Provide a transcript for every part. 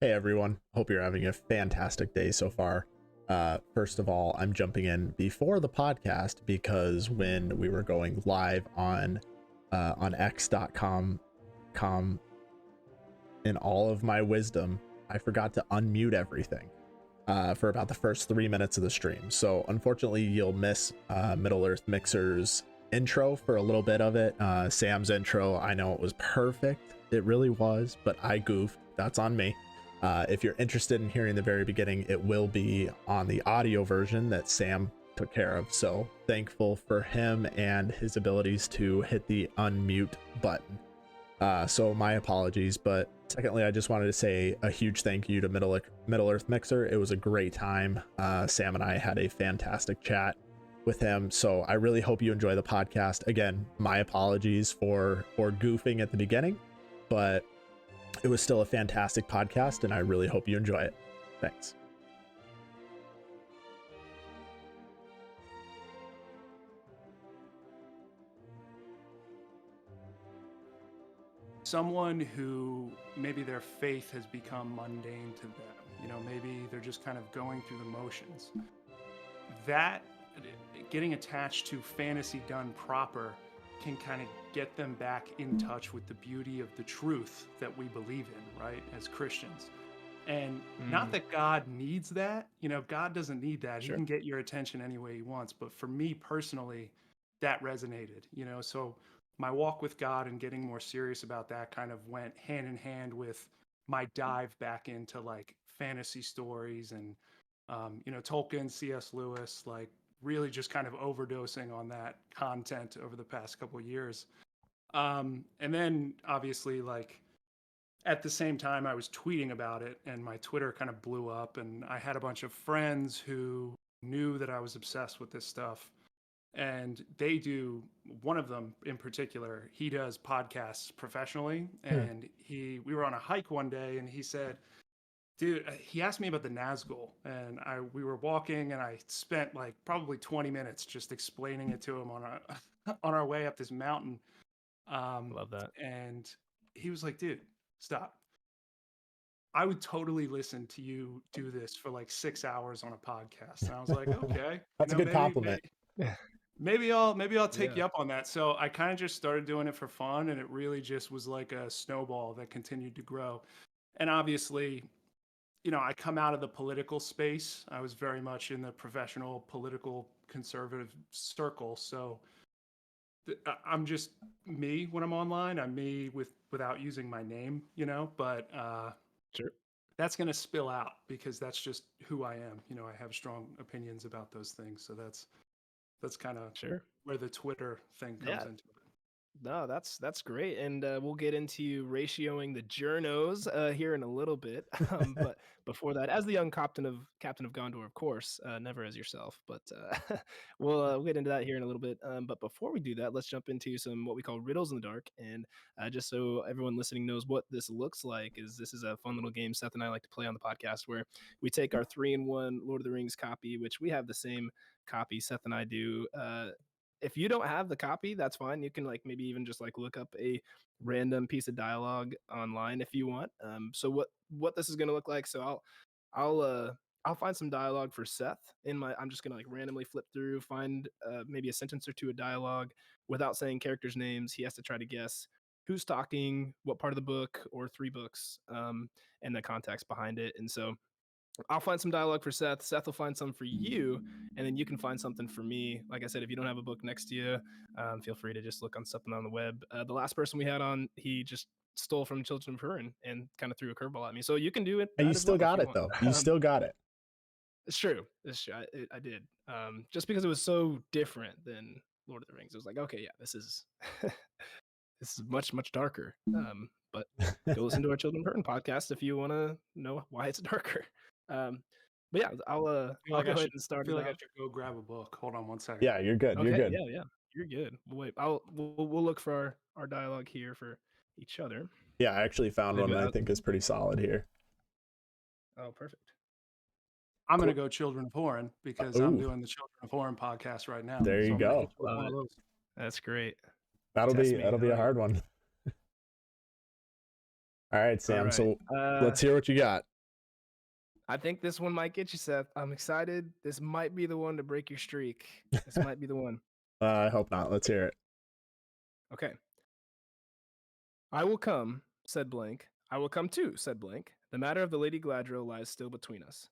Hey everyone, hope you're having a fantastic day so far. First of all, I'm jumping in before the podcast because when we were going live on x.com, in all of my wisdom, I forgot to unmute everything for about the first 3 minutes of the stream. So unfortunately, you'll miss MiddleearthMixr's intro for a little bit of it. Sam's intro, I know it was perfect. It really was, but I goofed. That's on me. If you're interested in hearing the very beginning, it will be on the audio version that Sam took care of. So thankful for him and his abilities to hit the unmute button. So my apologies, but secondly, I just wanted to say a huge thank you to MiddleearthMixr. It was a great time. Sam and I had a fantastic chat with him. So I really hope you enjoy the podcast. Again, my apologies for goofing at the beginning, but it was still a fantastic podcast, and I really hope you enjoy it. Thanks. Someone who maybe their faith has become mundane to them, you know, maybe they're just kind of going through the motions. That getting attached to fantasy done proper can kind of get them back in touch with the beauty of the truth that we believe in, right, as Christians. And not that God needs that, you know, God doesn't need that. Sure. He can get your attention any way he wants. But for me personally, that resonated, you know, so my walk with God and getting more serious about that kind of went hand in hand with my dive back into like fantasy stories and, you know, Tolkien, C.S. Lewis, like really just kind of overdosing on that content over the past couple of years. And then obviously, like at the same time, I was tweeting about it and my Twitter kind of blew up, and I had a bunch of friends who knew that I was obsessed with this stuff. And they do, one of them in particular, he does podcasts professionally. And we were on a hike one day and he said, dude, he asked me about the Nazgul, and we were walking, and I spent like probably 20 minutes just explaining it to him on our way up this mountain. Love that. And he was like, dude, stop. I would totally listen to you do this for like 6 hours on a podcast. And I was like, okay, That's a good compliment. Maybe I'll take you up on that. So I kind of just started doing it for fun, and it really just was like a snowball that continued to grow. And obviously, you know, I come out of the political space. I was very much in the professional political conservative circle. So I'm just me when I'm online. I'm me without using my name, you know, but Sure. That's going to spill out because that's just who I am. You know, I have strong opinions about those things. So that's kind of where the Twitter thing comes into it. No, that's great, and we'll get into ratioing the journos here in a little bit. But before that, as the young captain of Gondor, of course, never as yourself, but we'll get into that here in a little bit. But before we do that, let's jump into some what we call riddles in the dark, and just so everyone listening knows what this looks like, this is a fun little game Seth and I like to play on the podcast, where we take our 3-in-1 Lord of the Rings copy, which we have the same copy, Seth and I do. If you don't have the copy, that's fine. You can like maybe even just like look up a random piece of dialogue online if you want. So what this is gonna look like? So I'll find some dialogue for Seth I'm just gonna like randomly flip through, find maybe a sentence or two of dialogue without saying characters' names. He has to try to guess who's talking, what part of the book or 3 books, and the context behind it. And so I'll find some dialogue for Seth. Seth will find some for you, and then you can find something for me. Like I said, if you don't have a book next to you, feel free to just look on something on the web. The last person we had on, he just stole from Children of Hurin and kind of threw a curveball at me. So you can do it. And you still got it, though. You still got it. It's true. It's true. I did. Just because it was so different than Lord of the Rings, it was like, okay, yeah, this is this is much, much darker. But go listen to our Children of Hurin podcast if you want to know why it's darker. But yeah, I'll go ahead and start. I feel like I should go grab a book. Hold on one second. Yeah, you're good. Okay, you're good. Yeah, you're good. Wait, we'll look for our dialogue here for each other. Yeah, I actually found one that I think is pretty solid here. Oh, perfect. I'm going to go Children of Hurin because I'm doing the Children of Hurin podcast right now. There you go. That's great. That'll be a hard one. All right, Sam. All right. So let's hear what you got. I think this one might get you, Seth. I'm excited. This might be the one to break your streak. This might be the one. I hope not. Let's hear it. Okay. I will come, said blank. I will come too, said blank. The matter of the Lady Gladriel lies still between us.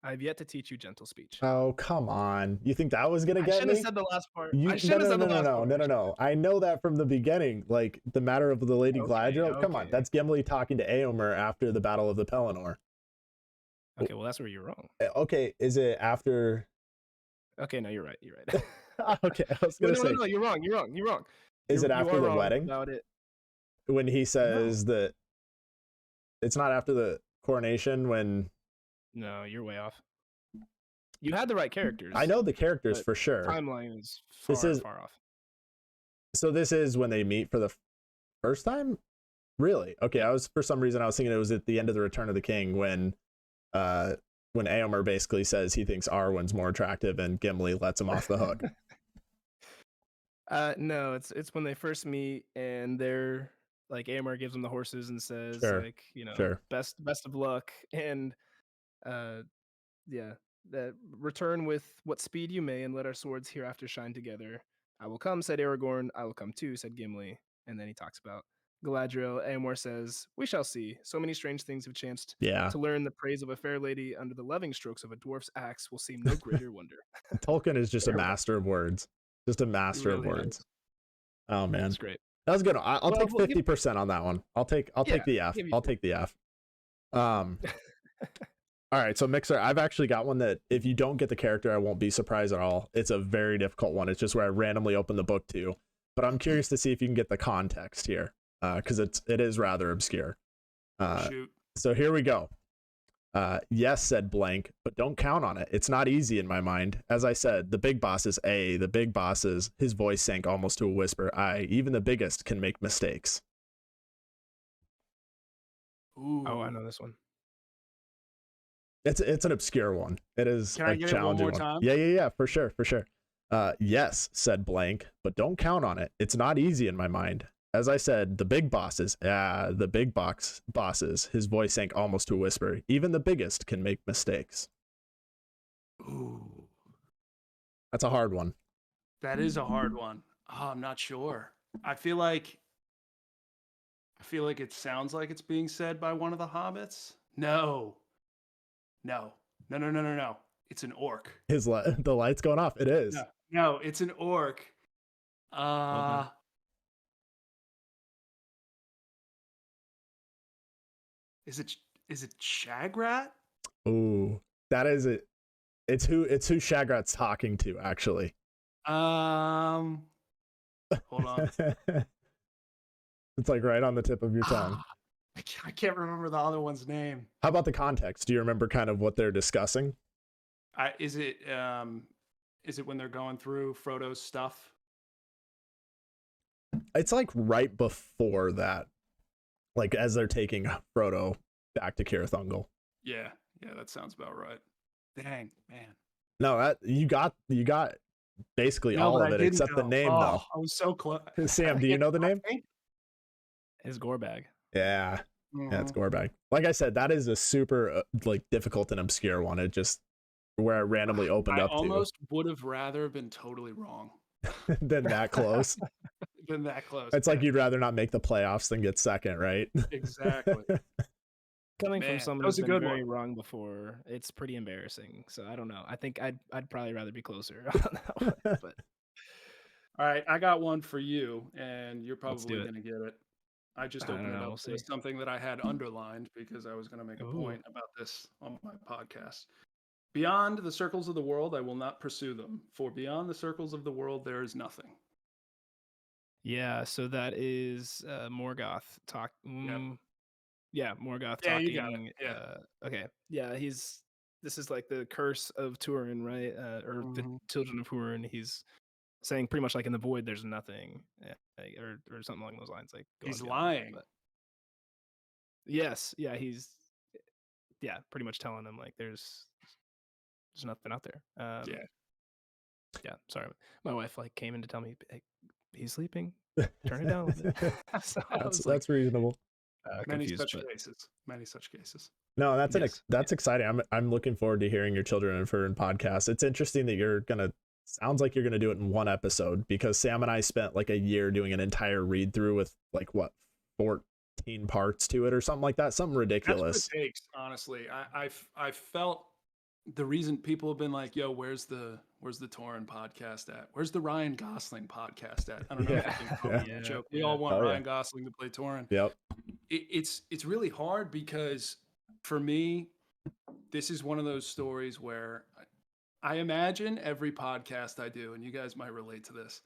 I have yet to teach you gentle speech. Oh, come on. You think that was going to I get shouldn't me? have said the last part. You, I shouldn't have said the last part. no. I know that from the beginning. Like, the matter of the Lady Gladriel. Come on. Okay. That's Gimli talking to Éomer after the Battle of the Pelennor. Okay, well, that's where you're wrong. Okay, is it after? Okay, no, you're right. You're right. Okay, I was going to say. No, you're wrong. You're wrong. You're wrong. Is it after the wedding? About it. When he says that it's not after the coronation when... No, you're way off. You had the right characters. I know the characters for sure. Timeline is far off. So this is when they meet for the first time? Really? Okay, for some reason I was thinking it was at the end of the Return of the King when Éomer basically says he thinks Arwen's more attractive and Gimli lets him off the hook. No, it's when they first meet and they're like Éomer gives them the horses and says like, you know, best of luck, and that return with what speed you may and let our swords hereafter shine together. I will come, said Aragorn. I will come too, said Gimli. And then he talks about Galadriel. Éomer says, we shall see. So many strange things have chanced. Yeah. To learn the praise of a fair lady under the loving strokes of a dwarf's axe will seem no greater wonder. Tolkien is just a master of words. Just a master of words. Oh man. That's great. That was good. I'll take 50% on that one. I'll take the F. I'll take the F. All right, so Mixer, I've actually got one that if you don't get the character, I won't be surprised at all. It's a very difficult one. It's just where I randomly open the book to, but I'm curious to see if you can get the context here, because it is rather obscure. Shoot. So here we go. Yes, said blank, but don't count on it. It's not easy in my mind. As I said, the big boss is A. The big bosses. His voice sank almost to a whisper. Even the biggest can make mistakes. Ooh. Oh, I know this one. It's an obscure one. It is Can I get it one more time? Yeah, for sure. Yes, said blank, but don't count on it. It's not easy in my mind. As I said, the big bosses, bosses, his voice sank almost to a whisper. Even the biggest can make mistakes. Ooh. That's a hard one. That is a hard one. Oh, I'm not sure. I feel like it sounds like it's being said by one of the hobbits. No. It's an orc. The light's going off. It is. No, it's an orc. Is it Shagrat? Ooh, that is it. It's who Shagrat's talking to, actually. Hold on. It's like right on the tip of your tongue. I can't remember the other one's name. How about the context? Do you remember kind of what they're discussing? Is it when they're going through Frodo's stuff? It's like right before that, like as they're taking Frodo back to Cirith Ungol. Yeah, that sounds about right. Dang, man. No, you got basically all of it except the name, though. I was so close. Sam, do you know the name? His Gorbag. Yeah. Yeah, it's Gorbag. Like I said, that is a super like difficult and obscure one. It just where I randomly opened up to. I almost would have rather been totally wrong than that close. It's like you'd rather not make the playoffs than get second, right? Exactly. Coming from someone who's been very wrong before, it's pretty embarrassing. So I don't know. I think I'd probably rather be closer on that one. But all right, I got one for you, and you're probably gonna get it. I just opened it up with something that I had underlined because I was going to make a point about this on my podcast. Beyond the circles of the world, I will not pursue them. For beyond the circles of the world, there is nothing. Yeah, so that is Morgoth talk. Yeah, Morgoth talking. You got it. Yeah. Okay. Yeah, this is like the curse of Turin, right? Or the children of Hurin. He's saying pretty much like in the void there's nothing, or something along those lines. Like he's lying. He's pretty much telling them like there's nothing out there. Sorry, my wife like came in to tell me, hey, he's sleeping. Turn it down. So that's reasonable. Many confused, such but cases. Many such cases. No, yes. that's exciting. I'm looking forward to hearing your Children of Fern podcast. It's interesting that you're gonna sounds like you're gonna do it in one episode, because Sam and I spent like a year doing an entire read through with like what 14 parts to it or something like that, something That's what it ridiculous. takes, honestly. I felt the reason people have been like, "Yo, where's the Torin podcast at? Where's the Ryan Gosling podcast at?" I don't know if you Yeah, can yeah. that Yeah, joke. We yeah. all want Oh yeah. Ryan Gosling to play Torin. Yep. It's really hard because for me, this is one of those stories where I imagine every podcast I do, and you guys might relate to this.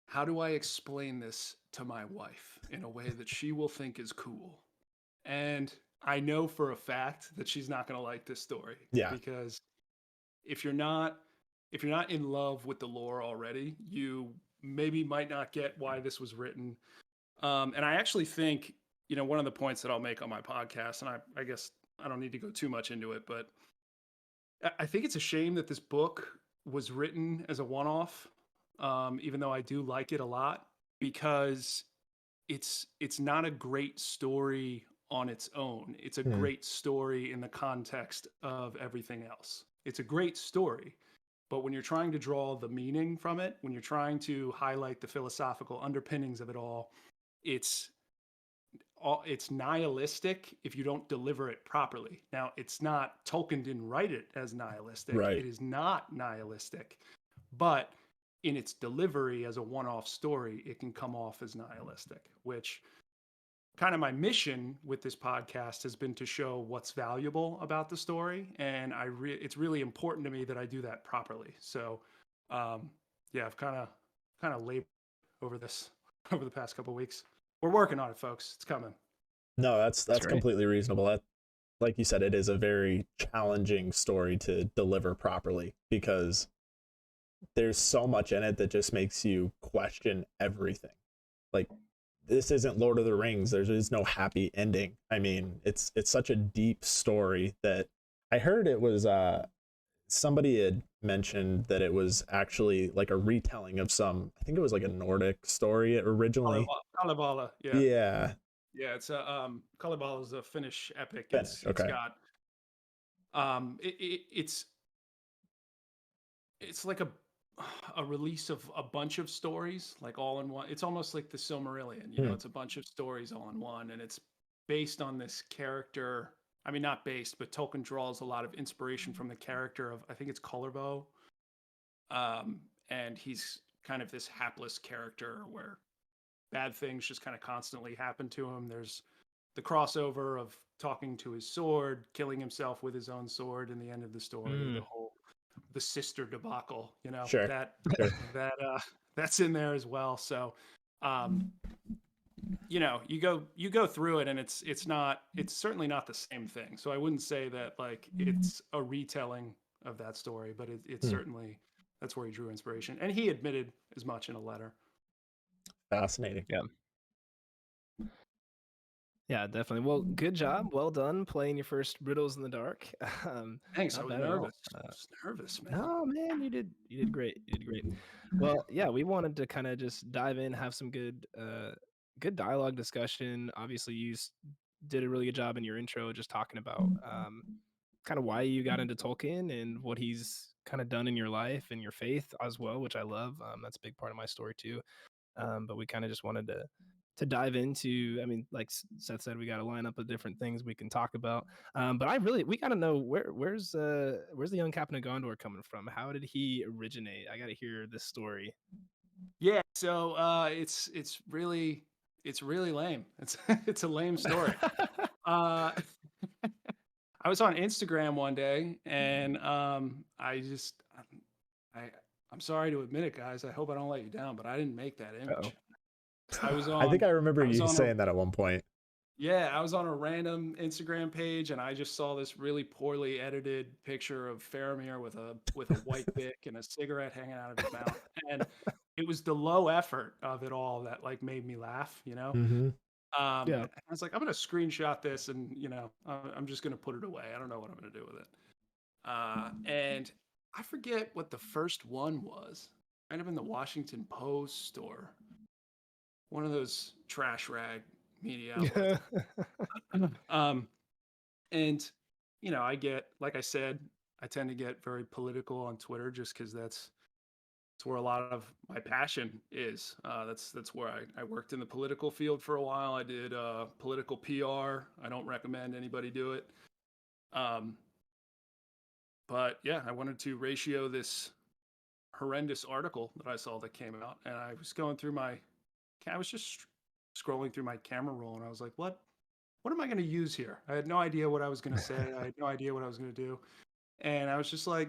How do I explain this to my wife in a way that she will think is cool? And I know for a fact that she's not going to like this story, Yeah. because if you're not in love with the lore already, you maybe might not get why this was written. And I actually think, one of the points that I'll make on my podcast, and I guess I don't need to go too much into it, but I think it's a shame that this book was written as a one-off, even though I do like it a lot, because it's not a great story on its own. It's a Hmm. great story in the context of everything else. It's a great story, but when you're trying to draw the meaning from it, when you're trying to highlight the philosophical underpinnings of it all, it's nihilistic if you don't deliver it properly. Now, it's not, Tolkien didn't write it as nihilistic. Right. It is not nihilistic, but in its delivery as a one-off story, it can come off as nihilistic, which kind of my mission with this podcast has been to show what's valuable about the story. And it's really important to me that I do that properly. So, yeah, I've kind of labored over this over the past couple of weeks. We're working on it, folks. It's coming. No, that's great. completely reasonable. That, like you said, it is a very challenging story to deliver properly, because there's so much in it that just makes you question everything. Like, this isn't Lord of the Rings. There is no happy ending. I mean, it's such a deep story that I heard it was somebody had mentioned that it was actually like a retelling of some, I think it was like a Nordic story originally. Kalevala, yeah. Yeah. Yeah, it's a Kalevala is a Finnish epic. Finnish, It's okay. got it's like a release of a bunch of stories, like all in one. It's almost like the Silmarillion, it's a bunch of stories all in one, and it's based on this character. I mean, not based, but Tolkien draws a lot of inspiration from the character of, I think it's Kullervo. And he's kind of this hapless character where bad things just kind of constantly happen to him. There's the crossover of talking to his sword, killing himself with his own sword in the end of the story, the sister debacle, Sure. Sure. That's in there as well. So, you go through it, and it's certainly not the same thing. So I wouldn't say that like it's a retelling of that story, but it's certainly, that's where he drew inspiration, and he admitted as much in a letter. Fascinating. Yeah, definitely. Well, good job. Well done playing your first Riddles in the Dark. Thanks. I was nervous. Man. No, man, you did great. You did great. Well, yeah, we wanted to kind of just dive in, have some good dialogue discussion. Obviously, you did a really good job in your intro, just talking about kind of why you got into Tolkien and what he's kind of done in your life and your faith as well, which I love. That's a big part of my story too. But we kind of just wanted to dive into, I mean, like Seth said, we got a lineup of different things we can talk about. But we got to know where's the Young Captain of Gondor coming from? How did he originate? I got to hear this story. Yeah. So it's really lame. It's a lame story. I was on Instagram one day, and I'm sorry to admit it, guys. I hope I don't let you down, but I didn't make that image. I think I remember you saying that at one point. Yeah, I was on a random Instagram page, and I just saw this really poorly edited picture of Faramir with a white Bic and a cigarette hanging out of his mouth, and it was the low effort of it all that like made me laugh. Mm-hmm. I was like, I'm gonna screenshot this, and I'm just gonna put it away. I don't know what I'm gonna do with it. And I forget what the first one was. Might have been the Washington Post or one of those trash rag media outlets. And I get, like I said, I tend to get very political on Twitter just because that's where a lot of my passion is. That's where I worked in the political field for a while. I did political PR. I don't recommend anybody do it. But yeah, I wanted to ratio this horrendous article that I saw that came out, and I was going through I was just scrolling through my camera roll, and I was like, what am I going to use here? I had no idea what I was going to say. I had no idea what I was going to do. And I was just like,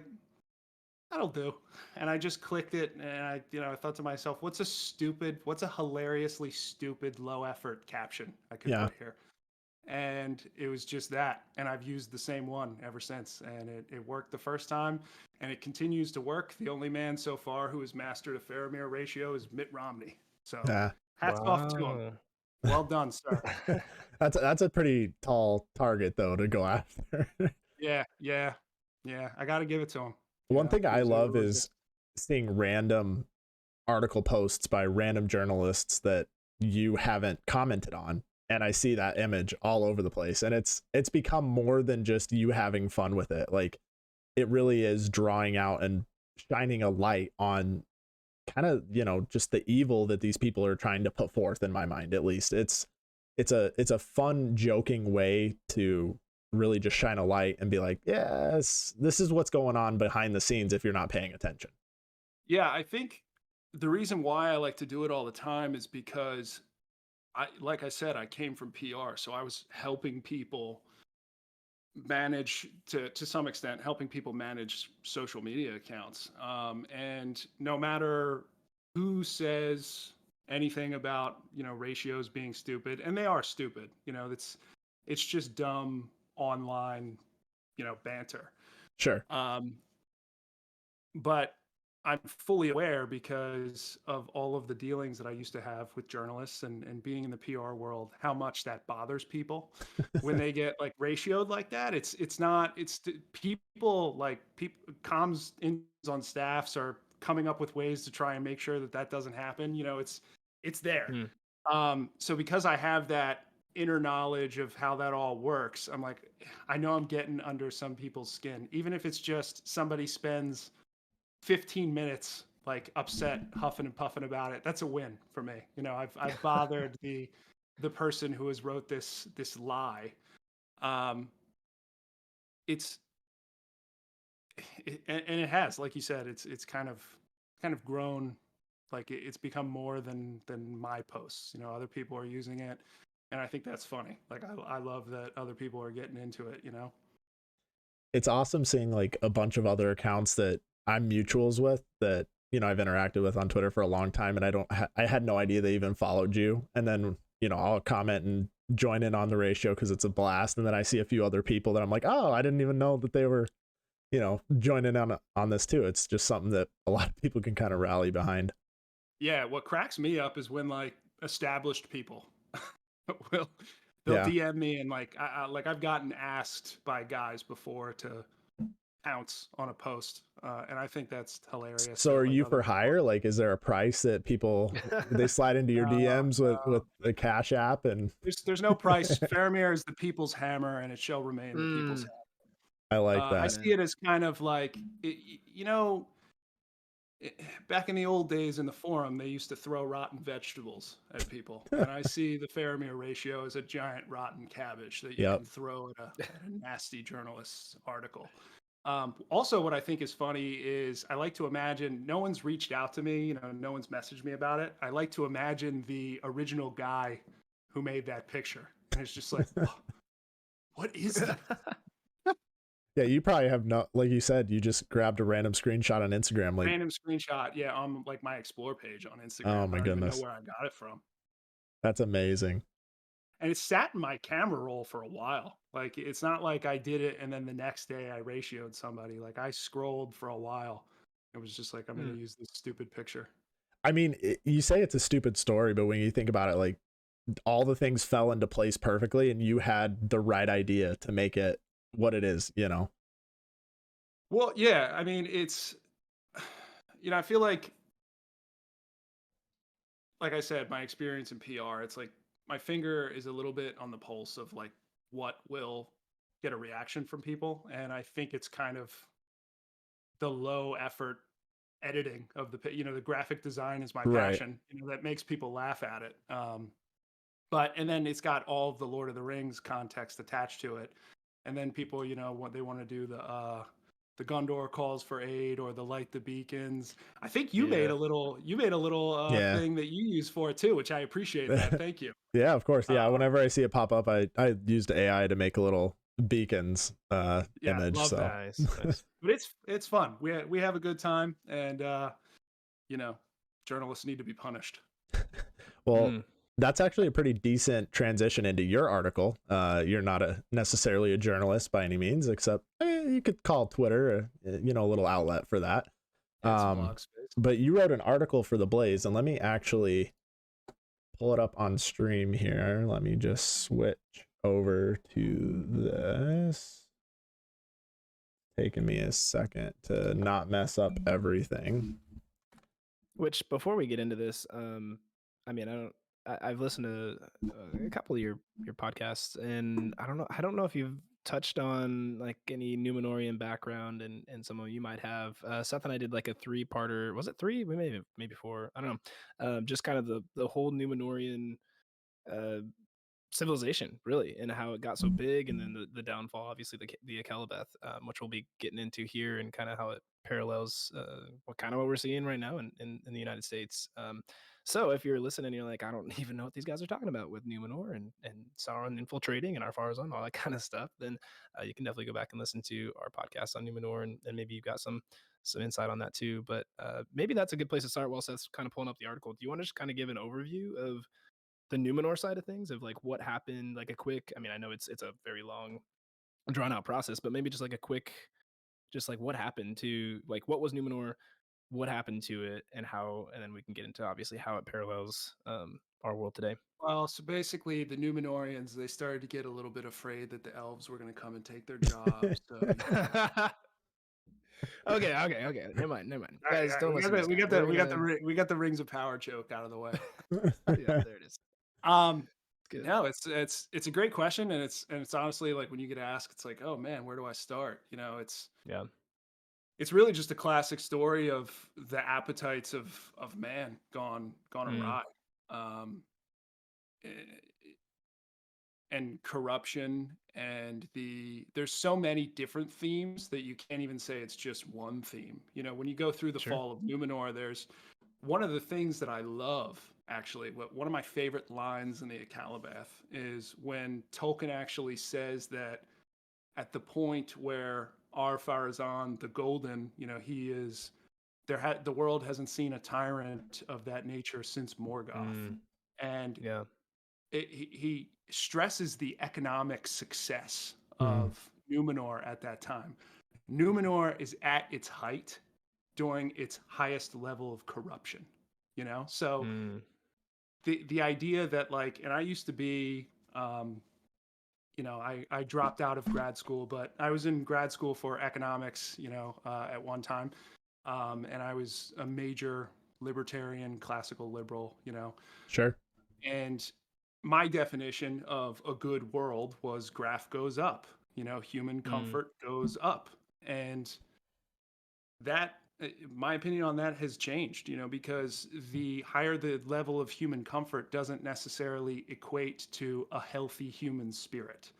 that'll do. And I just clicked it, and I thought to myself, what's a hilariously stupid low effort caption I could put here? And it was just that. And I've used the same one ever since. And it worked the first time, and it continues to work. The only man so far who has mastered a Faramir ratio is Mitt Romney. So hats off to him. Well done, sir. That's a pretty tall target, though, to go after. Yeah. I got to give it to him. One thing I love is seeing random article posts by random journalists that you haven't commented on. And I see that image all over the place. And it's become more than just you having fun with it. Like, it really is drawing out and shining a light on kind of, just the evil that these people are trying to put forth, in my mind, at least. It's a fun, joking way to really just shine a light and be like, yes, this is what's going on behind the scenes if you're not paying attention. Yeah, I think the reason why I like to do it all the time is because like I said, I came from PR, so I was helping people manage to some extent, helping people manage social media accounts. And no matter who says anything about, ratios being stupid, and they are stupid, it's just dumb online, banter. Sure. But I'm fully aware, because of all of the dealings that I used to have with journalists and being in the PR world, how much that bothers people when they get like ratioed like that. It's people comms on staffs are coming up with ways to try and make sure that doesn't happen. It's there. So because I have that inner knowledge of how that all works, I'm like, I know I'm getting under some people's skin, even if it's just somebody spends 15 minutes like upset, huffing and puffing about it. That's a win for me. I've bothered the person who has wrote this lie. And it has, like you said, it's kind of grown. Like, it's become more than my posts. Other people are using it, and I think that's funny. Like, I love that other people are getting into it. It's awesome seeing like a bunch of other accounts that I'm mutuals with that, I've interacted with on Twitter for a long time, and I had no idea they even followed you. And then, I'll comment and join in on the ratio because it's a blast. And then I see a few other people that I'm like, oh, I didn't even know that they were, joining on this too. It's just something that a lot of people can kind of rally behind. Yeah. What cracks me up is when like established people they'll DM me, and like I've gotten asked by guys before to pounce on a post, and I think that's hilarious. So are you for hire? Like, is there a price that people they slide into your DMs with the Cash App? And there's no price. Faramir is the people's hammer, and it shall remain the people's hammer. I like that. I see it as kind of like, back in the old days in the forum, they used to throw rotten vegetables at people. And I see the Faramir ratio as a giant rotten cabbage that you can throw at a nasty journalist's article. Also, what I think is funny is I like to imagine, no one's reached out to me, no one's messaged me about it. I like to imagine the original guy who made that picture. And it's just like, what is that? Yeah, you probably have like you said, you just grabbed a random screenshot on Instagram. Like, random screenshot, yeah, on like my Explore page on Instagram. Oh my goodness. I don't even know where I got it from. That's amazing. And it sat in my camera roll for a while. Like, it's not like I did it and then the next day I ratioed somebody. Like, I scrolled for a while. It was just like, I'm going to use this stupid picture. I mean, you say it's a stupid story, but when you think about it, like, all the things fell into place perfectly and you had the right idea to make it what it is, Well, yeah. I mean, it's, I feel like I said, my experience in PR, it's like my finger is a little bit on the pulse of like what will get a reaction from people, and I think it's kind of the low effort editing of the graphic design is my Right. passion, that makes people laugh at it. But and then it's got all of the Lord of the Rings context attached to it, and then people, what they want to do, the Gondor Calls For Aid or the Light the Beacons. I think you made a little Yeah. thing that you use for it too, which I appreciate that. Thank you. Yeah, of course. Yeah, Uh, whenever I see it pop up, I used AI to make a little beacons image. love So that. Nice. But it's fun. We have a good time, and journalists need to be punished. well, that's actually a pretty decent transition into your article. You're not necessarily a journalist by any means, except you could call Twitter, a little outlet for that. It's blog space. But you wrote an article for the Blaze, and let me actually pull it up on stream here. Let me just switch over to this. Taking me a second to not mess up everything. Which, before we get into this, I mean, I've listened to a couple of your podcasts, and I don't know if you've touched on like any Numenorian background, and some of you might have. Seth and I did like a 3-parter. Was it 3? We maybe 4. I don't know. Just kind of the whole Numenorian civilization, really, and how it got so big, and then the downfall, obviously the Akalabeth, which we'll be getting into here, and kind of how it parallels what we're seeing right now in the United States. So if you're listening and you're like, I don't even know what these guys are talking about with Numenor and Sauron infiltrating and Ar-Pharazôn, all that kind of stuff, then you can definitely go back and listen to our podcast on Numenor, and maybe you've got some insight on that too. But maybe that's a good place to start while Seth's kind of pulling up the article. Do you want to just kind of give an overview of the Numenor side of things, of like what happened, like a quick, I mean, I know it's a very long, drawn out process, but maybe just like a quick, just like what happened to, like, what was Numenor, what happened to it, and then we can get into obviously how it parallels our world today. Well, so basically, the Numenorians, they started to get a little bit afraid that the elves were going to come and take their jobs. So, Okay. Never mind. Guys, don't listen. We got the Rings of Power joke out of the way. Yeah, there it is. Good. No, it's a great question, and it's honestly like when you get asked, it's like, oh man, where do I start? It's really just a classic story of the appetites of man gone awry, and corruption, and there's so many different themes that you can't even say it's just one theme. When you go through the fall of Numenor, there's one of the things that I love, actually, one of my favorite lines in the Akalabeth is when Tolkien actually says that at the point where Ar-Pharazôn the Golden, he is there. The world hasn't seen a tyrant of that nature since Morgoth, and he stresses the economic success of Numenor at that time. Numenor is at its height during its highest level of corruption, so the idea that, like, and I used to be, I dropped out of grad school, but I was in grad school for economics, at one time, and I was a major libertarian, classical liberal, Sure. And my definition of a good world was graph goes up, human comfort goes up. And that, my opinion on that has changed, because the higher the level of human comfort doesn't necessarily equate to a healthy human spirit.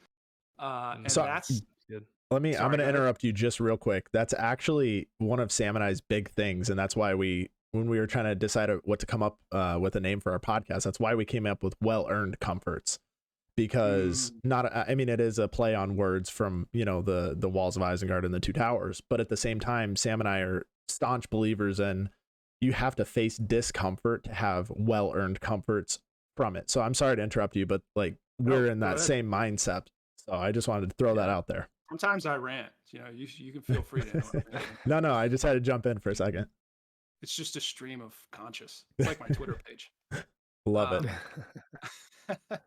And So- that's good. I'm Sorry, going go to ahead. interrupt you just real quick. That's actually one of Sam and I's big things. And that's why when we were trying to decide what to come up with a name for our podcast, that's why we came up with well-earned comforts. Because it is a play on words from, the Walls of Isengard and the Two Towers. But at the same time, Sam and I are staunch believers in you have to face discomfort to have well-earned comforts from it. So I'm sorry to interrupt you, but like we're in that same mindset. So I just wanted to throw that out there. Sometimes I rant, you can feel free to interrupt. No, I just had to jump in for a second. It's just a stream of conscious. It's like my Twitter page. Love it.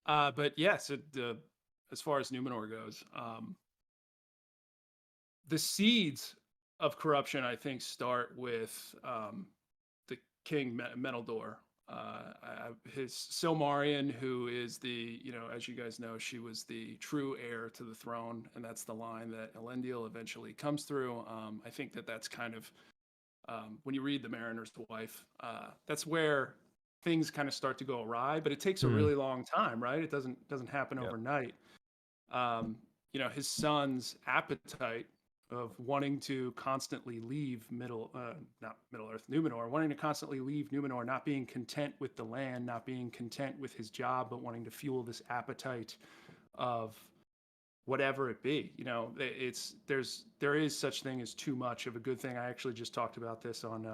But yes, as far as Numenor goes, the seeds of corruption, I think, start with the king Meneldor, his Silmarion, who is the, as you guys know, she was the true heir to the throne, and that's the line that Elendil eventually comes through. I think that's kind of when you read The Mariner's Wife, that's where things kind of start to go awry, but it takes a really long time, right? It doesn't happen overnight. His son's appetite of wanting to constantly leave not Middle Earth, Numenor, wanting to constantly leave Numenor, not being content with the land, not being content with his job, but wanting to fuel this appetite of whatever it be. There is such thing as too much of a good thing. I actually just talked about this on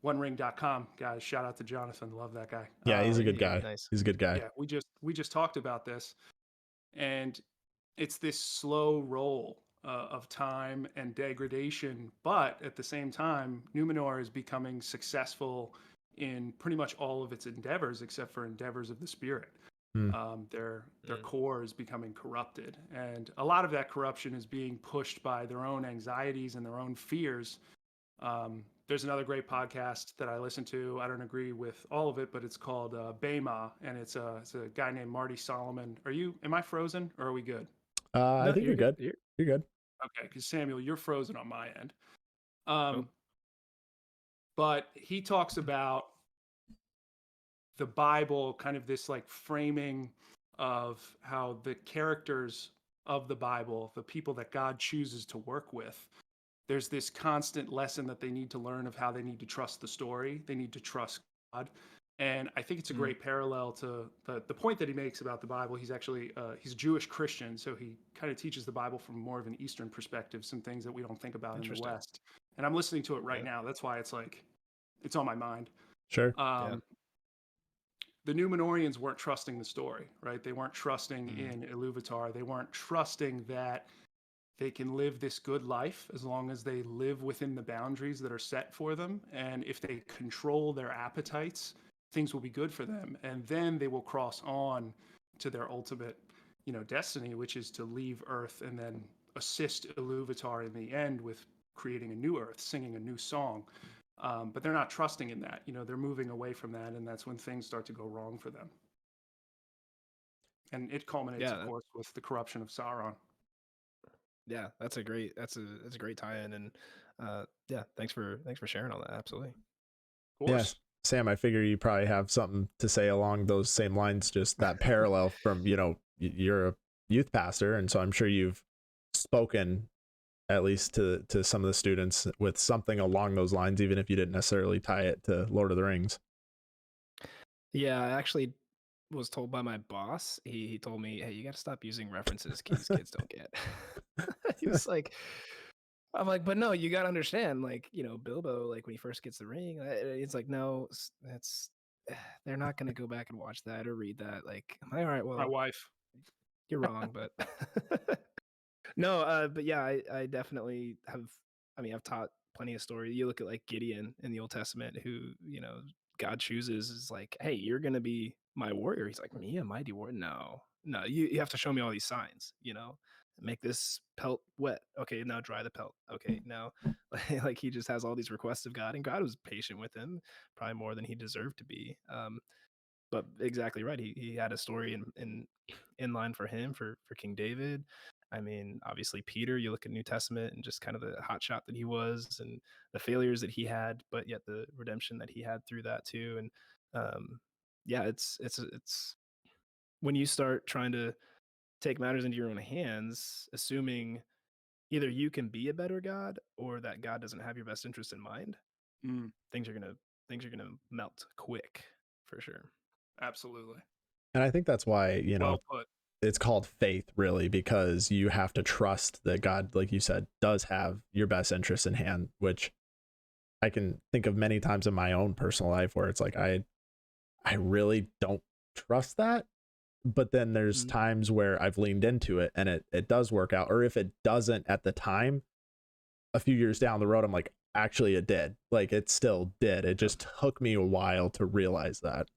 OneRing.com, guys. Shout out to Jonathan, love that guy. Yeah, he's a good guy. Nice. He's a good guy. Yeah, we just talked about this, and it's this slow roll of time and degradation, but at the same time, Numenor is becoming successful in pretty much all of its endeavors, except for endeavors of the spirit. Their core is becoming corrupted, and a lot of that corruption is being pushed by their own anxieties and their own fears. There's another great podcast that I listen to. I don't agree with all of it, but it's called Bema, and it's a guy named Marty Solomon. Am I frozen, or are we good? I think you're good. You're good. Okay, because Samuel, you're frozen on my end. But he talks about the Bible, kind of this like framing of how the characters of the Bible, the people that God chooses to work with, there's this constant lesson that they need to learn of how they need to trust the story. They need to trust God. And I think it's a great parallel to the point that he makes about the Bible. He's actually, he's a Jewish Christian, so he kind of teaches the Bible from more of an Eastern perspective, some things that we don't think about in the West. And I'm listening to it right now. That's why it's on my mind. Sure. The Numenorians weren't trusting the story, right? They weren't trusting in Iluvatar. They weren't trusting that they can live this good life as long as they live within the boundaries that are set for them. And if they control their appetites, things will be good for them. And then they will cross on to their ultimate, destiny, which is to leave Earth and then assist Iluvatar in the end with creating a new Earth, singing a new song. But they're not trusting in that. They're moving away from that, and that's when things start to go wrong for them. And it culminates, of course, with the corruption of Sauron. Yeah, that's a great tie-in, and thanks for sharing all that. Absolutely. Yes, Sam, I figure you probably have something to say along those same lines. Just that parallel from you're a youth pastor, and so I'm sure you've spoken at least to some of the students with something along those lines, even if you didn't necessarily tie it to Lord of the Rings. Yeah, I actually was told by my boss. He told me, "Hey, you got to stop using references these kids don't get." He was like, I'm like, but no, you got to understand, Bilbo, when he first gets the ring, it's like, no, they're not going to go back and watch that or read that. I'm like, all right, well, my wife, you're wrong, but no, but yeah, I definitely have. I mean, I've taught plenty of stories. You look at Gideon in the Old Testament, who God chooses is like, hey, you're gonna be my warrior. He's like, me, a mighty warrior? No, you have to show me all these signs. Make this pelt wet. Okay, now dry the pelt. Okay, now he just has all these requests of God, and God was patient with him, probably more than he deserved to be. But exactly right. He had a story in line for him for King David. I mean, obviously Peter, you look at New Testament and just kind of the hotshot that he was and the failures that he had, but yet the redemption that he had through that too. And it's when you start trying to take matters into your own hands, assuming either you can be a better God or that God doesn't have your best interest in mind, things are gonna melt quick for sure. Absolutely. And I think that's why, well put. It's called faith, really, because you have to trust that God, like you said, does have your best interest in hand, which I can think of many times in my own personal life where it's like, I really don't trust that. But then there's times where I've leaned into it and it does work out. Or if it doesn't at the time, a few years down the road, I'm like, actually it did. It still did. It just took me a while to realize that.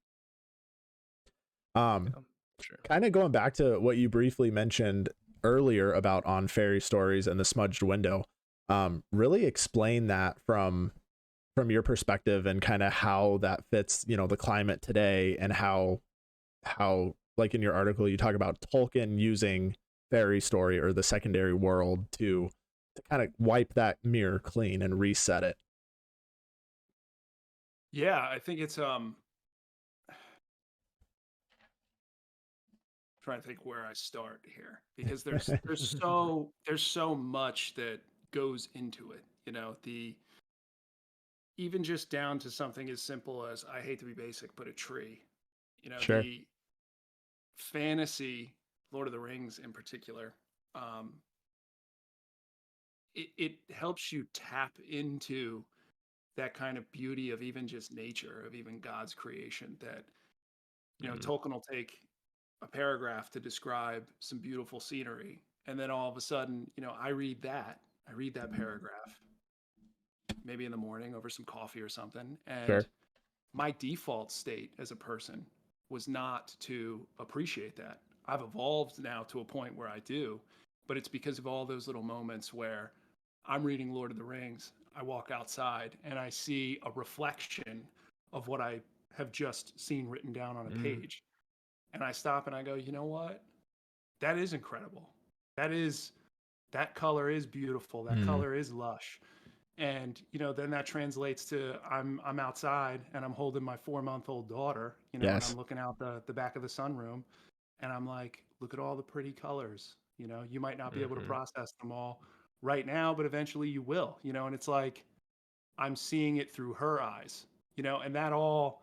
Sure. Kind of going back to what you briefly mentioned earlier about on fairy stories and the smudged window, really explain that from from your perspective and kind of how that fits, you know, the climate today, and how like in your article you talk about Tolkien using fairy story or the secondary world to kind of wipe that mirror clean and reset it. Yeah, I think it's trying to think where I start here, because there's so much that goes into it, you know, the even just down to something as simple as, I hate to be basic, but a tree, you know, Sure. the fantasy, Lord of the Rings in particular, um, it helps you tap into that kind of beauty of even just nature, of even God's creation, that, you know, Mm. Tolkien will take a paragraph to describe some beautiful scenery, and then all of a sudden, you know, I read that paragraph maybe in the morning over some coffee or something, and Sure. my default state as a person was not to appreciate that. I've evolved now to a point where I do, but it's because of all those little moments where I'm reading Lord of the Rings, I walk outside and I see a reflection of what I have just seen written down on a Mm. page. And I stop and I go, you know what? That is incredible. That color is beautiful. That Mm. color is lush. And you know, then that translates to, I'm outside and I'm holding my 4-month-old daughter, you know, and I'm Yes. looking out the back of the sunroom, and I'm like, look at all the pretty colors. You know, you might not be able to Mhm. process them all right now, but eventually you will, you know. And it's like, I'm seeing it through her eyes, you know. And that all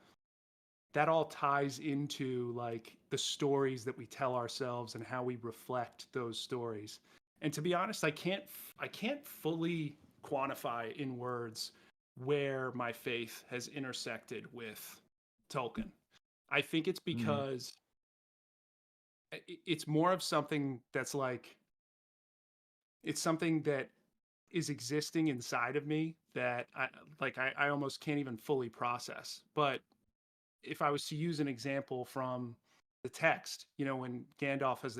ties into like the stories that we tell ourselves and how we reflect those stories. And to be honest, I can't fully quantify in words where my faith has intersected with Tolkien. I think it's Mm. because it's more of something that's like, it's something that is existing inside of me that I almost can't even fully process. But if I was to use an example from the text, you know, when Gandalf has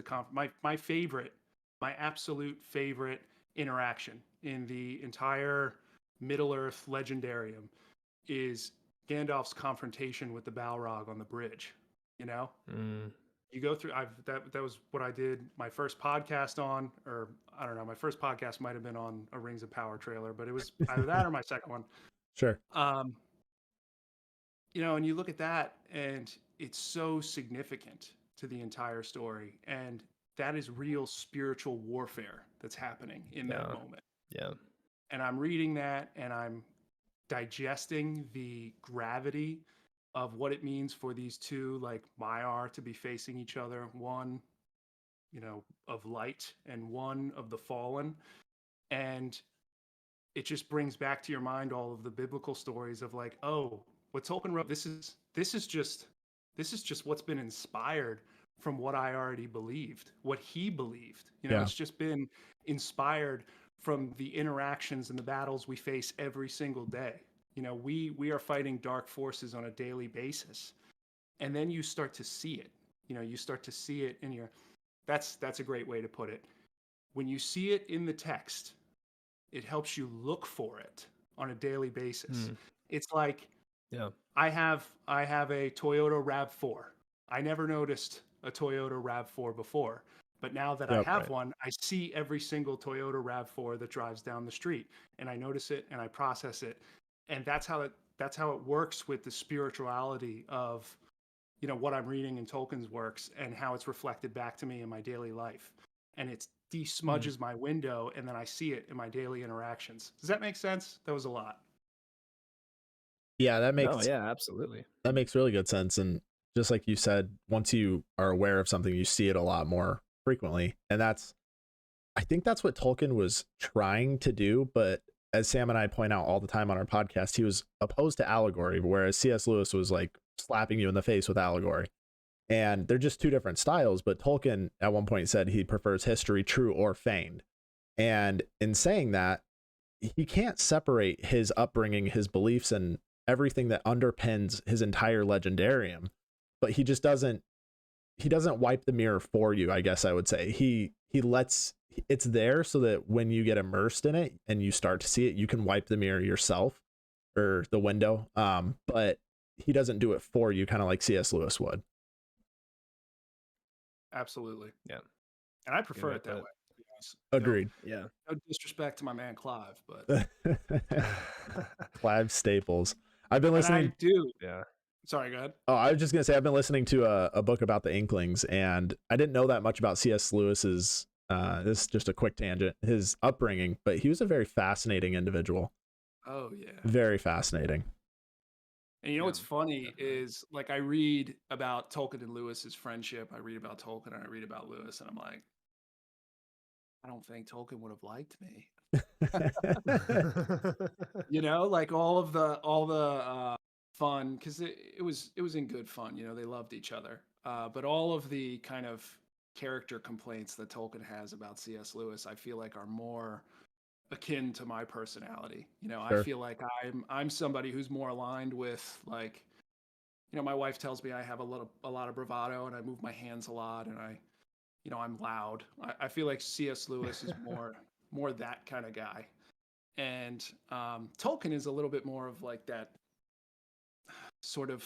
my favorite, my absolute favorite interaction in the entire Middle Earth legendarium is Gandalf's confrontation with the Balrog on the bridge. You know, Mm. you go through, that was what I did my first podcast on, or I don't know, my first podcast might have been on a Rings of Power trailer, but it was either that or my second one. Sure. Um, you know, and you look at that and it's so significant to the entire story, and that is real spiritual warfare that's happening in that Yeah. moment. Yeah. And I'm reading that and I'm digesting the gravity of what it means for these two, like Maiar, to be facing each other, one, you know, of light and one of the fallen. And it just brings back to your mind all of the biblical stories of like, oh, what Tolkien wrote, this is just what's been inspired from what I already believed, what he believed. You know, Yeah. it's just been inspired from the interactions and the battles we face every single day. You know, we are fighting dark forces on a daily basis. And then you start to see it. You know, you start to see it in your, that's a great way to put it. When you see it in the text, it helps you look for it on a daily basis. Mm. It's like, Yeah. I have a Toyota RAV4. I never noticed a Toyota RAV4 before, but now that I Yep. have Right. one, I see every single Toyota RAV4 that drives down the street, and I notice it and I process it. And that's how it works with the spirituality of, you know, what I'm reading in Tolkien's works and how it's reflected back to me in my daily life. And it Mm. desmudges my window, and then I see it in my daily interactions. Does that make sense? That was a lot. Yeah, No, yeah, absolutely. that makes really good sense. And just like you said, once you are aware of something, you see it a lot more frequently. And I think that's what Tolkien was trying to do. But as Sam and I point out all the time on our podcast, he was opposed to allegory, whereas C.S. Lewis was like slapping you in the face with allegory. And they're just two different styles. But Tolkien at one point said he prefers history, true or feigned. And in saying that, he can't separate his upbringing, his beliefs, and everything that underpins his entire legendarium. But he doesn't wipe the mirror for you, I guess I would say. He lets it's there so that when you get immersed in it and you start to see it, you can wipe the mirror yourself. or the window, but he doesn't do it for you, kind of like C.S. Lewis would. Absolutely. Yeah. And I prefer right it that that. way. To be honest. Agreed. Yeah. No disrespect to my man Clive, but Clive Staples. I've been and I listening. do. Yeah. Sorry, go ahead. Oh, I was just gonna say I've been listening to a book about the Inklings, and I didn't know that much about C.S. Lewis's. This is just a quick tangent. His upbringing, but he was a very fascinating individual. Oh yeah. Very fascinating. And you know Yeah, what's funny definitely. is like I read about Tolkien and Lewis's friendship. I read about Tolkien and I read about Lewis, and I'm like, I don't think Tolkien would have liked me. You know, like all the fun, because it was in good fun. You know, they loved each other. But all of the kind of character complaints that Tolkien has about C.S. Lewis, I feel like are more akin to my personality. You know, I Sure. feel like I'm somebody who's more aligned with like, you know, my wife tells me I have a lot of bravado and I move my hands a lot and I'm loud. I feel like C.S. Lewis is more that kind of guy. And Tolkien is a little bit more of like that sort of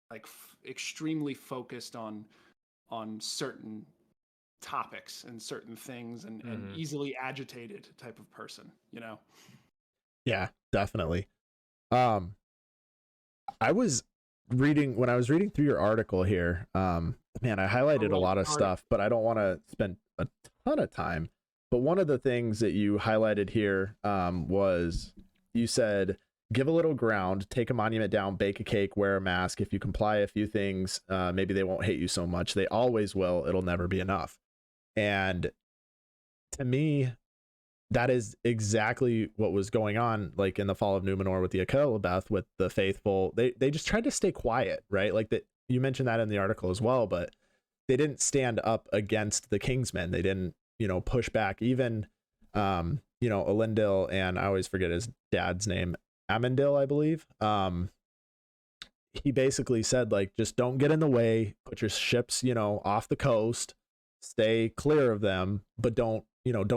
like extremely focused on certain topics and certain things and easily agitated type of person, you know? Yeah, definitely. I was reading when I was reading through your article here. Man, I highlighted a lot of stuff, but I don't want to spend a ton of time. But one of the things that you highlighted here was you said, give a little ground, take a monument down, bake a cake, wear a mask. If you comply a few things, maybe they won't hate you so much. They always will. It'll never be enough. And to me, that is exactly what was going on, like in the Fall of Numenor with the Akelabeth, with the faithful. They just tried to stay quiet, right? Like that you mentioned that in the article as well, but they didn't stand up against the Kingsmen. They didn't, push back. Even, Elendil, and I always forget his dad's name, Amendil, I believe. He basically said, like, just don't get in the way, put your ships, off the coast, stay clear of them, but don't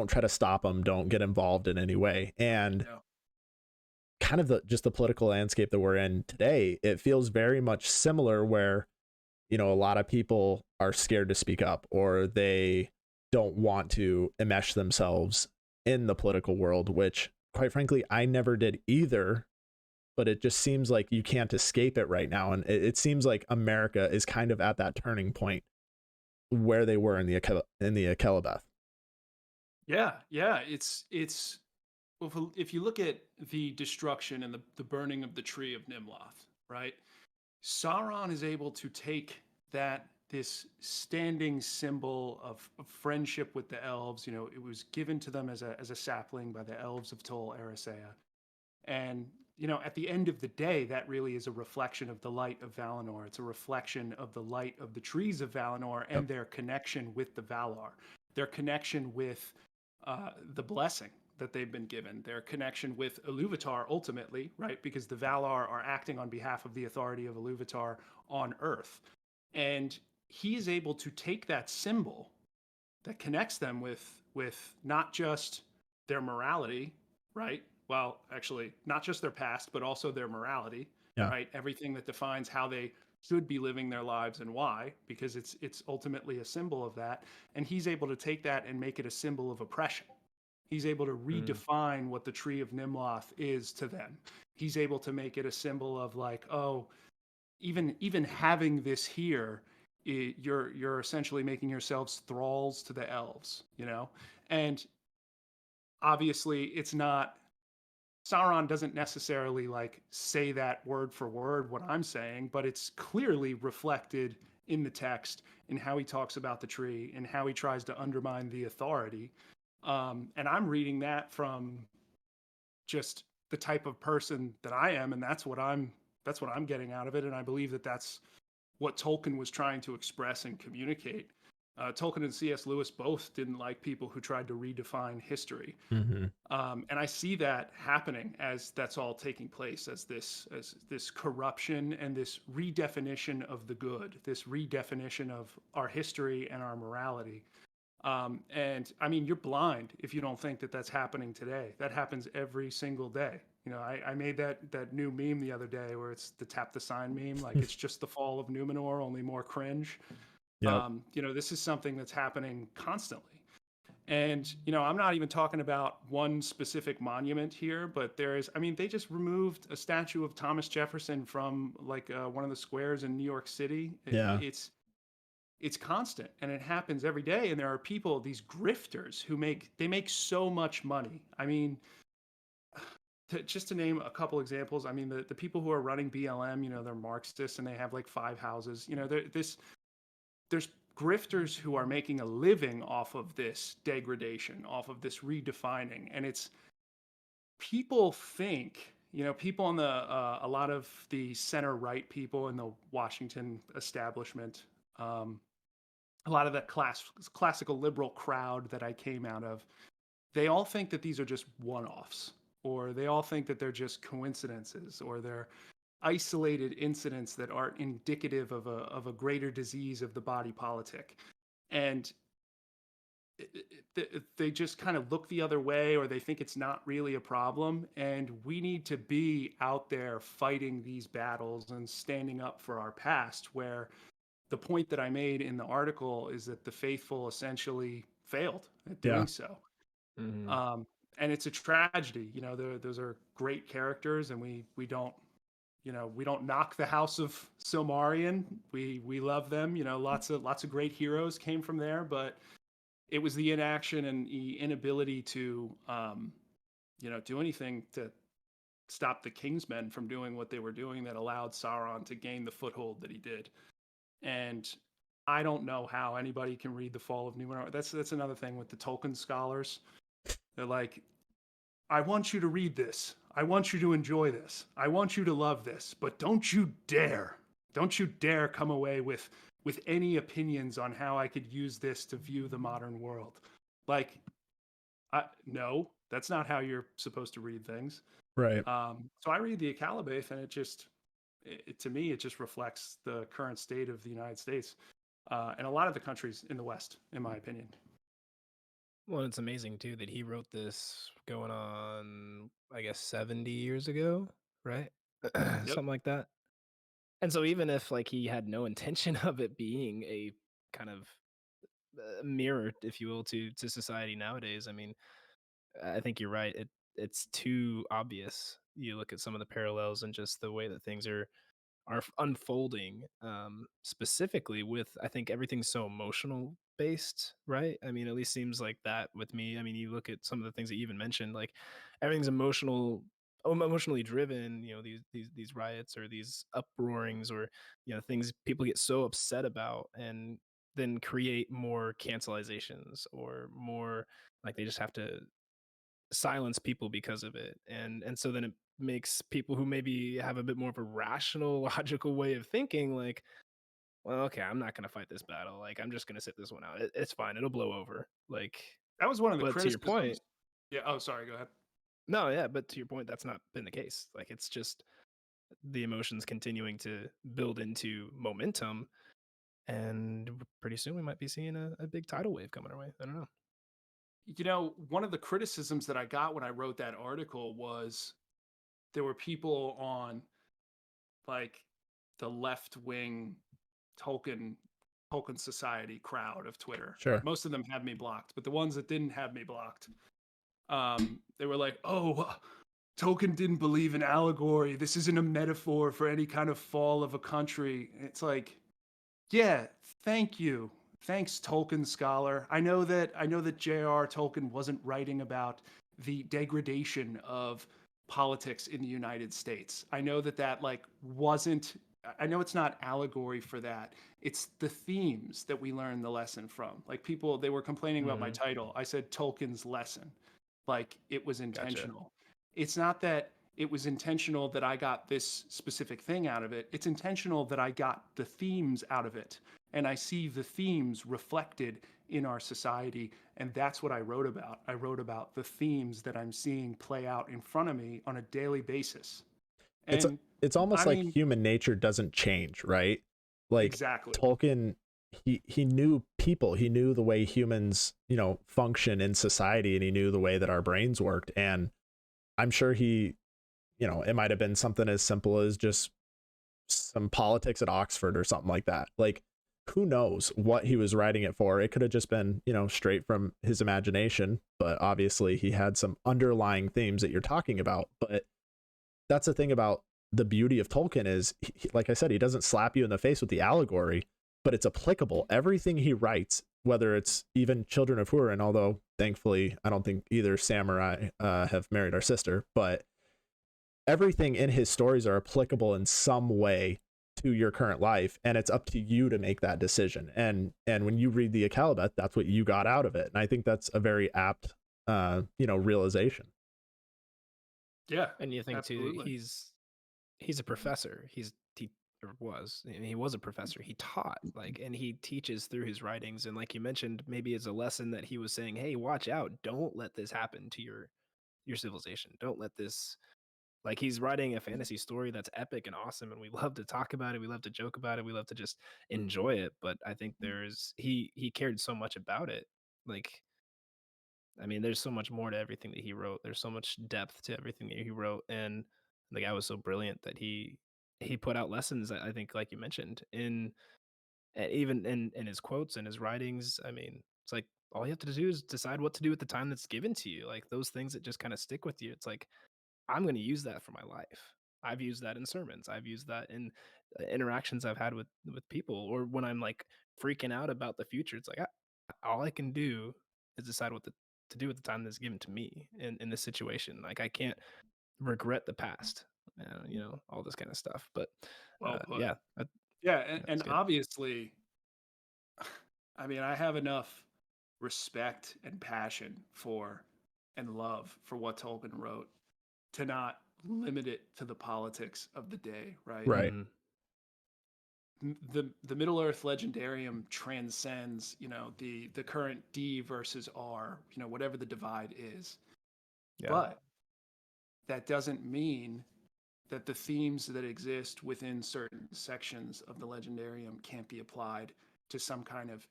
try to stop them, don't get involved in any way. And kind of the political landscape that we're in today, it feels very much similar, where a lot of people are scared to speak up, or they don't want to enmesh themselves in the political world, which quite frankly I never did either. But it just seems like you can't escape it right now, and it seems like America is kind of at that turning point where they were in the Akelabeth. Yeah, it's if you look at the destruction and the burning of the tree of Nimloth, right? Sauron is able to take this standing symbol of friendship with the elves. It was given to them as a sapling by the elves of Tol Eressëa. And at the end of the day, that really is a reflection of the light of Valinor. It's a reflection of the light of the trees of Valinor and their connection with the Valar, their connection with the blessing that they've been given, their connection with Iluvatar ultimately, right? Because the Valar are acting on behalf of the authority of Iluvatar on Earth. And he is able to take that symbol that connects them with not just their morality, right? Well, actually, not just their past, but also their morality, right? Everything that defines how they should be living their lives and why, because it's ultimately a symbol of that. And he's able to take that and make it a symbol of oppression. He's able to redefine what the Tree of Nimloth is to them. He's able to make it a symbol of like, oh, even having this here, you're essentially making yourselves thralls to the elves, And obviously, it's not. Sauron doesn't necessarily like say that word for word what I'm saying, but it's clearly reflected in the text, in how he talks about the tree, and how he tries to undermine the authority. And I'm reading that from just the type of person that I am, and that's what I'm getting out of it. And I believe that that's what Tolkien was trying to express and communicate. Tolkien and C.S. Lewis both didn't like people who tried to redefine history. And I see that happening as that's all taking place, as this corruption and this redefinition of the good, this redefinition of our history and our morality. And I mean, you're blind if you don't think that that's happening today. That happens every single day. I made that new meme the other day where it's the tap the sign meme, like it's just the fall of Numenor, only more cringe. Yep. This is something that's happening constantly. And, I'm not even talking about one specific monument here, but they just removed a statue of Thomas Jefferson from like one of the squares in New York City. Yeah. It's constant and it happens every day. And there are people, these grifters who make so much money. I mean, just to name a couple examples, I mean, the people who are running BLM, they're Marxists and they have like 5 houses, there's grifters who are making a living off of this degradation, off of this redefining. And it's people think, people on a lot of the center right people in the Washington establishment, a lot of that classical liberal crowd that I came out of, they all think that these are just one-offs, or they all think that they're just coincidences, or they're isolated incidents that aren't indicative of a greater disease of the body politic. And they just kind of look the other way, or they think it's not really a problem. And we need to be out there fighting these battles and standing up for our past, where the point that I made in the article is that the faithful essentially failed at doing so. Mm-hmm. And it's a tragedy. Those are great characters, and we don't knock the House of Silmarion. We love them. Lots of great heroes came from there, but it was the inaction and the inability to, do anything to stop the Kingsmen from doing what they were doing that allowed Sauron to gain the foothold that he did. And I don't know how anybody can read The Fall of Numenor. That's another thing with the Tolkien scholars. They're like, I want you to read this. I want you to enjoy this. I want you to love this. But don't you dare come away with any opinions on how I could use this to view the modern world. Like, no, that's not how you're supposed to read things. Right. So I read the Akalabeth, and to me, it just reflects the current state of the United States and a lot of the countries in the West, in my opinion. Well, it's amazing too that he wrote this going on, I guess, 70 years ago, right? Yep. Something like that. And so even if like he had no intention of it being a kind of mirror, if you will, to society nowadays, I mean, I think you're right. It's too obvious. You look at some of the parallels and just the way that things are unfolding, specifically with, I think everything's so emotional based, right? I mean, at least seems like that with me. I mean, you look at some of the things that you even mentioned, like everything's emotionally driven, these riots or these uproarings, or things people get so upset about and then create more cancelizations, or more like they just have to silence people because of it. And so then it makes people who maybe have a bit more of a rational, logical way of thinking like, well, okay, I'm not going to fight this battle. Like, I'm just going to sit this one out. It's fine. It'll blow over. Like, that was one of the but criticisms. To your point, yeah. Oh, sorry. Go ahead. No, yeah, but to your point, that's not been the case. Like, it's just the emotions continuing to build into momentum, and pretty soon we might be seeing a big tidal wave coming our way. I don't know. One of the criticisms that I got when I wrote that article was there were people on like the left-wing Tolkien Society crowd of Twitter. Sure. Most of them had me blocked, but the ones that didn't have me blocked, they were like, oh, Tolkien didn't believe in allegory. This isn't a metaphor for any kind of fall of a country. It's like, yeah, thank you. Thanks, Tolkien scholar. I know that J.R.R. Tolkien wasn't writing about the degradation of politics in the United States. I know that wasn't. I know it's not allegory for that. It's the themes that we learn the lesson from. Like people, they were complaining about my title. I said Tolkien's lesson. Like it was intentional. Gotcha. It's not that it was intentional that I got this specific thing out of it. It's intentional that I got the themes out of it. And I see the themes reflected in our society. And that's what I wrote about. I wrote about the themes that I'm seeing play out in front of me on a daily basis. And it's almost like human nature doesn't change, right? Like exactly. Tolkien, he knew people, he knew the way humans, function in society, and he knew the way that our brains worked. And I'm sure he you know, it might have been something as simple as just some politics at Oxford or something like that. Like, who knows what he was writing it for? It could have just been, you know, straight from his imagination, but obviously he had some underlying themes that you're talking about. But that's the thing about the beauty of Tolkien is, like I said, he doesn't slap you in the face with the allegory, but it's applicable. Everything he writes, whether it's even Children of Hurin, although thankfully I don't think either Sam or I have married our sister, but everything in his stories are applicable in some way to your current life, and it's up to you to make that decision. And when you read the Akalabeth, that's what you got out of it, and I think that's a very apt you know, realization. Yeah, And you think absolutely. too, he's a professor. He was a professor. He taught, like, and he teaches through his writings. And like you mentioned, maybe it's a lesson that he was saying, hey, watch out, don't let this happen to your civilization. Don't let this, like, he's writing a fantasy story that's epic and awesome, and we love to talk about it, we love to joke about it, we love to just enjoy it. But I think he cared so much about it. Like, I mean, there's so much more to everything that he wrote. There's so much depth to everything that he wrote, and the guy was so brilliant that he put out lessons. I think, like you mentioned, in even in his quotes and his writings. I mean, it's like all you have to do is decide what to do with the time that's given to you. Like those things that just kind of stick with you. It's like, I'm going to use that for my life. I've used that in sermons. I've used that in interactions I've had with people, or when I'm like freaking out about the future. It's like all I can do is decide what to do with the time that's given to me in this situation. Like I can't regret the past, you know, all this kind of stuff. But Well put. yeah, Yeah, that's and good. obviously, I mean, I have enough respect and passion for and love for what Tolkien wrote to not limit it to the politics of the day, right? Right. Mhm. The Middle Earth legendarium transcends, you know, the current D versus R, you know, whatever the divide is. Yeah. But that doesn't mean that the themes that exist within certain sections of the legendarium can't be applied to some kind of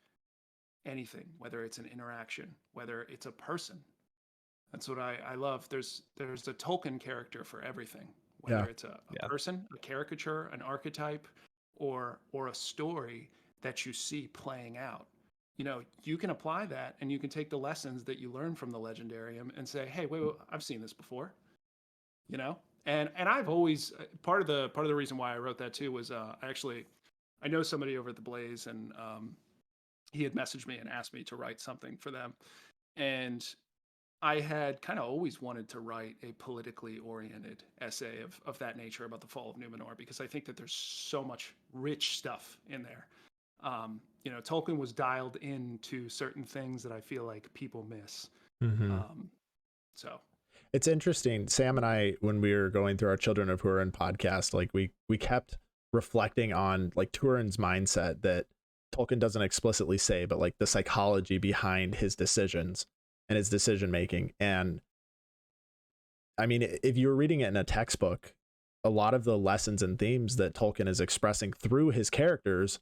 anything, whether it's an interaction, whether it's a person. That's what I love. There's a Tolkien character for everything, whether Yeah. it's a Yeah. person, a caricature, an archetype, or a story that you see playing out. You know, you can apply that and you can take the lessons that you learn from the legendarium and say, hey, wait, I've seen this before. You know? And I've always part of the reason why I wrote that too was I know somebody over at the Blaze, and he had messaged me and asked me to write something for them. And I had kind of always wanted to write a politically oriented essay of that nature about the fall of Numenor, because I think that there's so much rich stuff in there. You know, Tolkien was dialed into certain things that I feel like people miss. Mm-hmm. So It's interesting. Sam and I, when we were going through our Children of Hurin podcast, like we kept reflecting on like Turin's mindset that Tolkien doesn't explicitly say, but like the psychology behind his decisions and his decision making. And I mean, if you were reading it in a textbook, a lot of the lessons and themes that Tolkien is expressing through his characters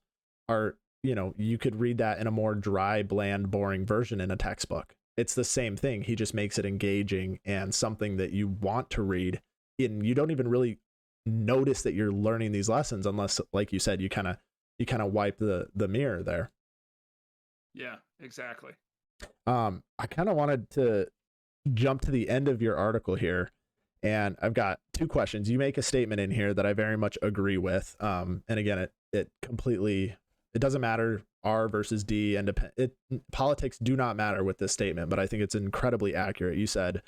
are, you know, you could read that in a more dry, bland, boring version in a textbook. It's the same thing. He just makes it engaging and something that you want to read. And you don't even really notice that you're learning these lessons unless, like you said, you kind of wipe the mirror there. yeah, exactly. I kind of wanted to jump to the end of your article here, and I've got two questions. You make a statement in here that I very much agree with. And again, it completely, it doesn't matter R versus D, and politics do not matter with this statement, but I think it's incredibly accurate. You said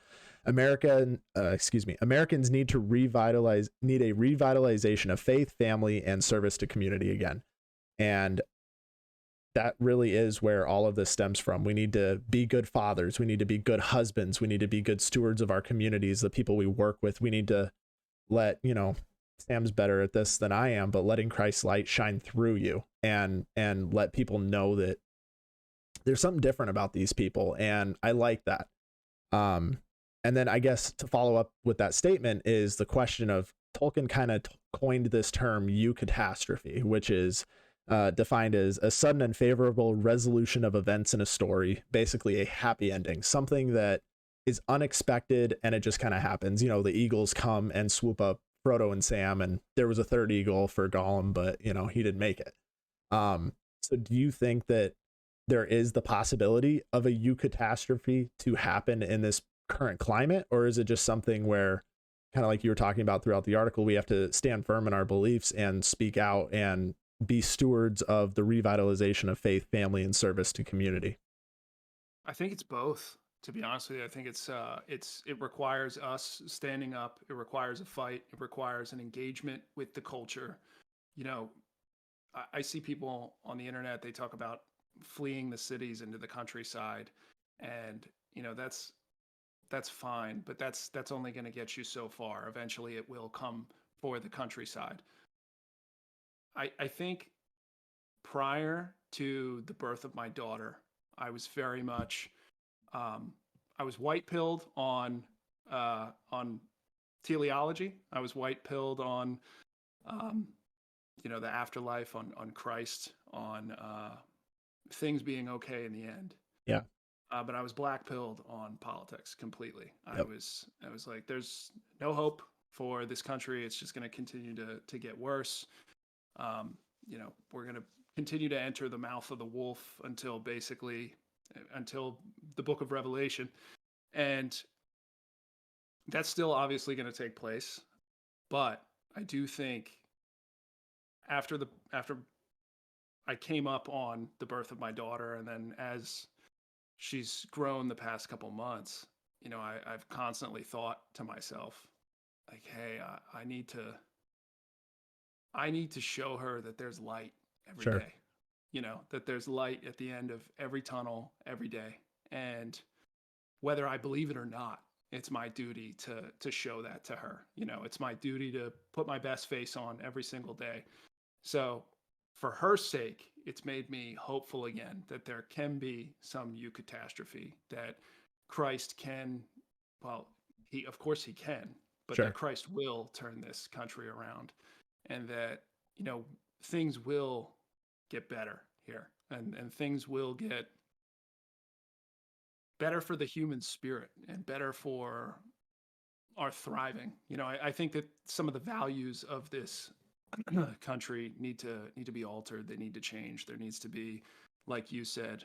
Americans need a revitalization of faith, family, and service to community again. And that really is where all of this stems from. We need to be good fathers. We need to be good husbands. We need to be good stewards of our communities, the people we work with. We need to let, you know, Sam's better at this than I am, but letting Christ's light shine through you and let people know that there's something different about these people. And I like that. And then I guess to follow up with that statement is the question of Tolkien kind of coined this term eucatastrophe, which is defined as a sudden and favorable resolution of events in a story, basically a happy ending, something that is unexpected and it just kind of happens. You know, the eagles come and swoop up Frodo and Sam, and there was a third eagle for Gollum, but you know, he didn't make it. So do you think that there is the possibility of a eucatastrophe to happen in this current climate, or is it just something where, kind of like you were talking about throughout the article, we have to stand firm in our beliefs and speak out and be stewards of the revitalization of faith, family, and service to community? I think it's both. To be honest with you, I think it requires us standing up. It requires a fight. It requires an engagement with the culture. You know, I see people on the internet. They talk about fleeing the cities into the countryside, and you know that's fine, but that's only going to get you so far. Eventually, it will come for the countryside. I think prior to the birth of my daughter, I was very much I was white pilled on teleology. I was white pilled on um, you know, the afterlife, on Christ, on things being okay in the end. Yeah. But I was black pilled on politics completely. Yep. I was like, there's no hope for this country. It's just going to continue to get worse. You know, we're going to continue to enter the mouth of the wolf until basically until the book of Revelation. And that's still obviously going to take place. But I do think after I came up on the birth of my daughter, and then as she's grown the past couple months, you know, I've constantly thought to myself, like, hey, I need to show her that there's light every Sure. day. You know, that there's light at the end of every tunnel every day. And whether I believe it or not, it's my duty to show that to her. You know, it's my duty to put my best face on every single day. So for her sake, it's made me hopeful again that there can be some eucatastrophe, that Christ can, well, of course he can, but Sure. that Christ will turn this country around, and that, you know, things will get better here, and things will get better for the human spirit and better for our thriving. You know, I think that some of the values of this country need to be altered. They need to change. There needs to be, like you said,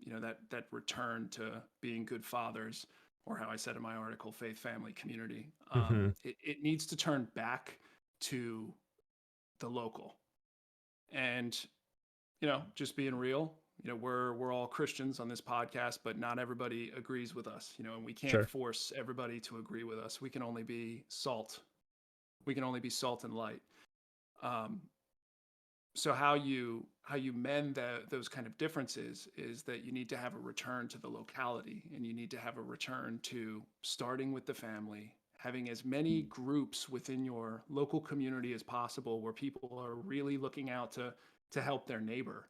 you know, that return to being good fathers, or how I said in my article, faith, family, community. Hmm. It needs to turn back to the local. And you know, just being real, you know, we're all Christians on this podcast, but not everybody agrees with us. You know, and we can't Sure. force everybody to agree with us. We can only be salt. We can only be salt and light. Um, so how you mend those kind of differences is that you need to have a return to the locality, and you need to have a return to starting with the family, having as many groups within your local community as possible where people are really looking out to help their neighbor,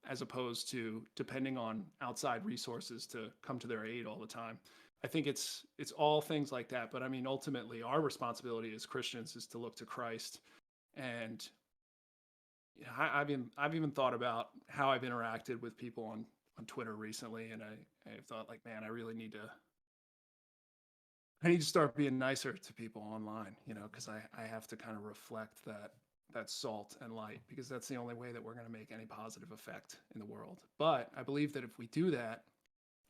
as opposed to depending on outside resources to come to their aid all the time. I think it's all things like that. But I mean, ultimately, our responsibility as Christians is to look to Christ. And you know, I've even thought about how I've interacted with people on Twitter recently, and I've thought, like, man, I need to start being nicer to people online, you know, because I have to kind of reflect that salt and light, because that's the only way that we're going to make any positive effect in the world. But I believe that if we do that,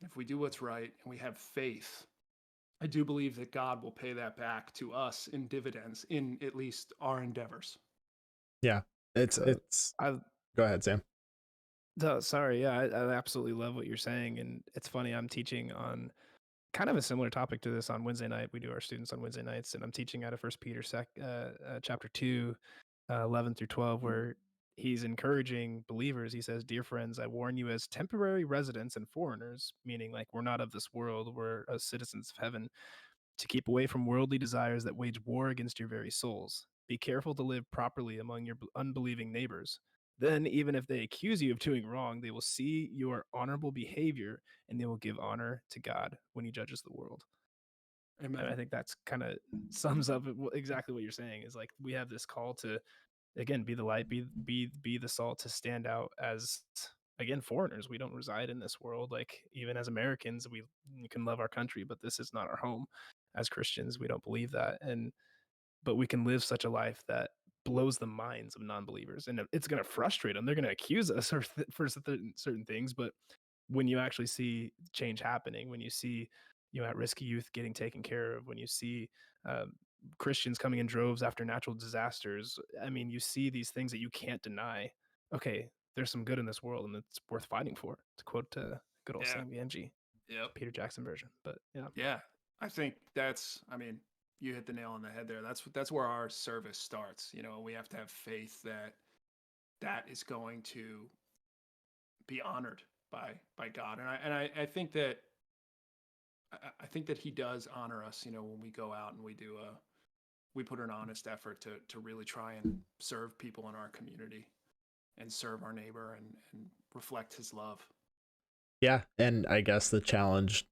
if we do what's right and we have faith, I do believe that God will pay that back to us in dividends, in at least our endeavors. Yeah. It's So it's I Go ahead, Sam. no, sorry, yeah, I absolutely love what you're saying, and it's funny. I'm teaching on kind of a similar topic to this on Wednesday night. We do our students on Wednesday nights, and I'm teaching out of First Peter chapter 2, 11 through 12, where he's encouraging believers. He says, "Dear friends, I warn you as temporary residents and foreigners," meaning like we're not of this world, we're citizens of heaven, "to keep away from worldly desires that wage war against your very souls. Be careful to live properly among your unbelieving neighbors. Then, even if they accuse you of doing wrong, they will see your honorable behavior and they will give honor to God when he judges the world." And I Amen. think that's kind of sums up exactly what you're saying, is like we have this call to, again, be the light, be the salt, to stand out as again, foreigners. We don't reside in this world. Like, even as Americans, we can love our country, but this is not our home. As Christians, we don't believe that. And but we can live such a life that blows the minds of non-believers, and it's going to frustrate them. They're going to accuse us for certain things, but when you actually see change happening, when you see, at-risk youth getting taken care of, when you see um, Christians coming in droves after natural disasters, I mean, you see these things that you can't deny. Okay, there's some good in this world, and it's worth fighting for. To quote good old Yeah. Sam Gamgee, Yep. Peter Jackson version. But yeah, Yeah. I think I mean, you hit the nail on the head there. That's where our service starts. You know, we have to have faith that that is going to be honored by God. And I think that I think that he does honor us, you know, when we go out and we put an honest effort to really try and serve people in our community and serve our neighbor and reflect his love. Yeah, and I guess the challenge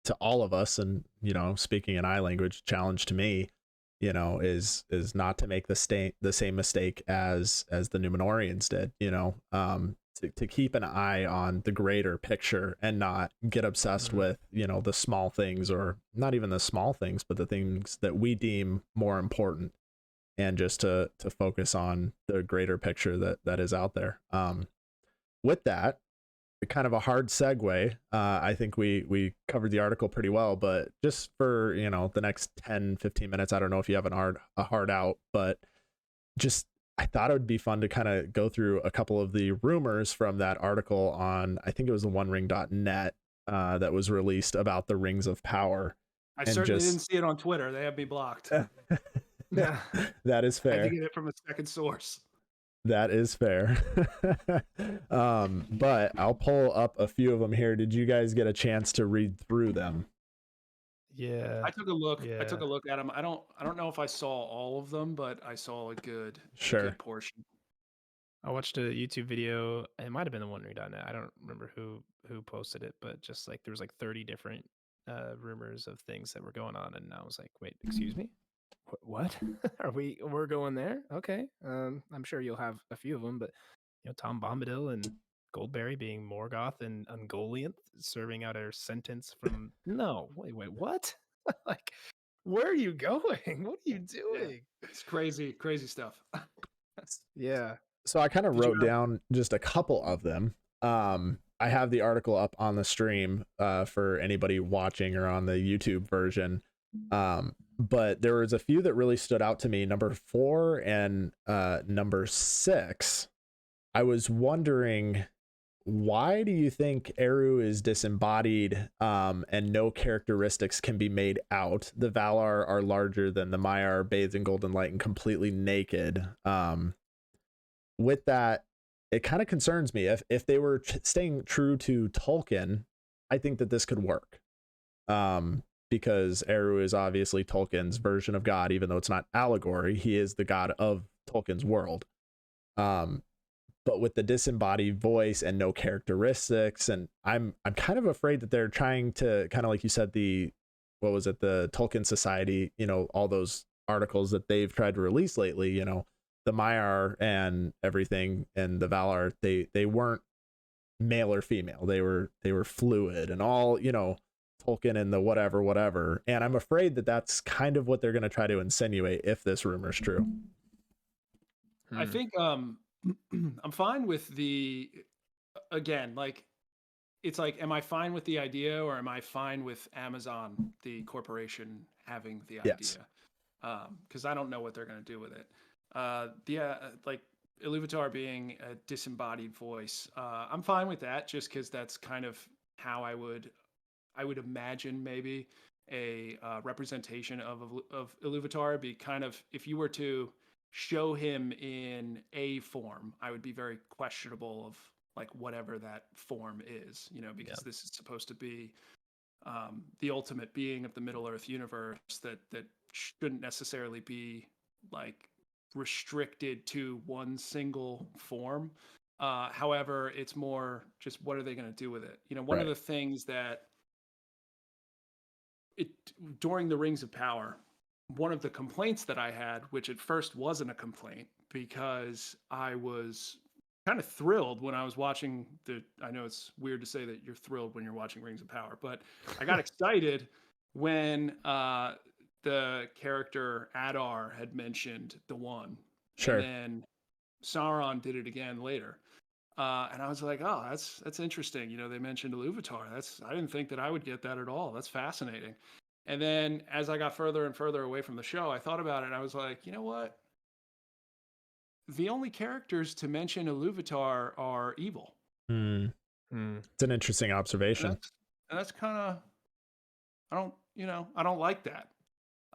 to all of us, and speaking in I language, challenge to me, is not to make the same mistake as the Numenorians did. To keep an eye on the greater picture and not get obsessed with the small things, or not even the small things, but the things that we deem more important, and just to focus on the greater picture that is out there. With that, kind of a hard segue. I think we covered the article pretty well, but just for the next 10-15 minutes, I don't know if you have a hard out, but just I thought it would be fun to kind of go through a couple of the rumors from that article on, I think it was the OneRing.net, that was released about the Rings of Power. I certainly didn't see it on Twitter. They have me blocked. That is fair. I had to get it from a second source. That is fair. But I'll pull up a few of them here. Did you guys get a chance to read through them? yeah. I took a look. Yeah. I took a look at them. I don't know if I saw all of them, but I saw a good portion. I watched a YouTube video. It might have been the OneRing.net. I don't remember who posted it, but just like there was like 30 different rumors of things that were going on, and I was like, wait, excuse me, what? We're going there? Okay. I'm sure you'll have a few of them, but Tom Bombadil and Goldberry being Morgoth and Ungoliant serving out a sentence from no, wait, what? Like, where are you going? What are you doing? Yeah. It's crazy stuff. Yeah. So I kind of wrote down just a couple of them. I have the article up on the stream for anybody watching or on the YouTube version. But there was a few that really stood out to me. Number 4 and number 6. I was wondering, why do you think Eru is disembodied and no characteristics can be made out? The Valar are larger than the Maiar, bathed in golden light and completely naked. With that, it kind of concerns me. If they were staying true to Tolkien, I think that this could work. Because Eru is obviously Tolkien's version of God, even though it's not allegory. He is the God of Tolkien's world. But with the disembodied voice and no characteristics, and I'm kind of afraid that they're trying to, kind of like you said, the Tolkien Society, all those articles that they've tried to release lately, the Maiar and everything, and the Valar, they weren't male or female. They were fluid and all, Tolkien and the whatever. And I'm afraid that that's kind of what they're going to try to insinuate if this rumor is true. I think I'm fine with again, like, it's like, am I fine with the idea, or am I fine with Amazon, the corporation, having the idea? Yes. Because I don't know what they're going to do with it. Like Iluvatar being a disembodied voice, I'm fine with that, just because that's kind of how I would imagine maybe a representation of Iluvatar be kind of, if you were to show him in a form, I would be very questionable of like whatever that form is, because this is supposed to be the ultimate being of the Middle-earth universe that shouldn't necessarily be like restricted to one single form. However, it's more just, what are they going to do with it? One of the things that during the Rings of Power, one of the complaints that I had, which at first wasn't a complaint, because I was kind of thrilled when I was watching I know it's weird to say that you're thrilled when you're watching Rings of Power, but I got excited when the character Adar had mentioned the One, Sure. and then Sauron did it again later. And I was like, oh, that's interesting. You know, they mentioned Iluvatar. I didn't think that I would get that at all. That's fascinating. And then as I got further and further away from the show, I thought about it and I was like, you know what? The only characters to mention Iluvatar are evil. It's an interesting observation. And that's kind of, I don't like that.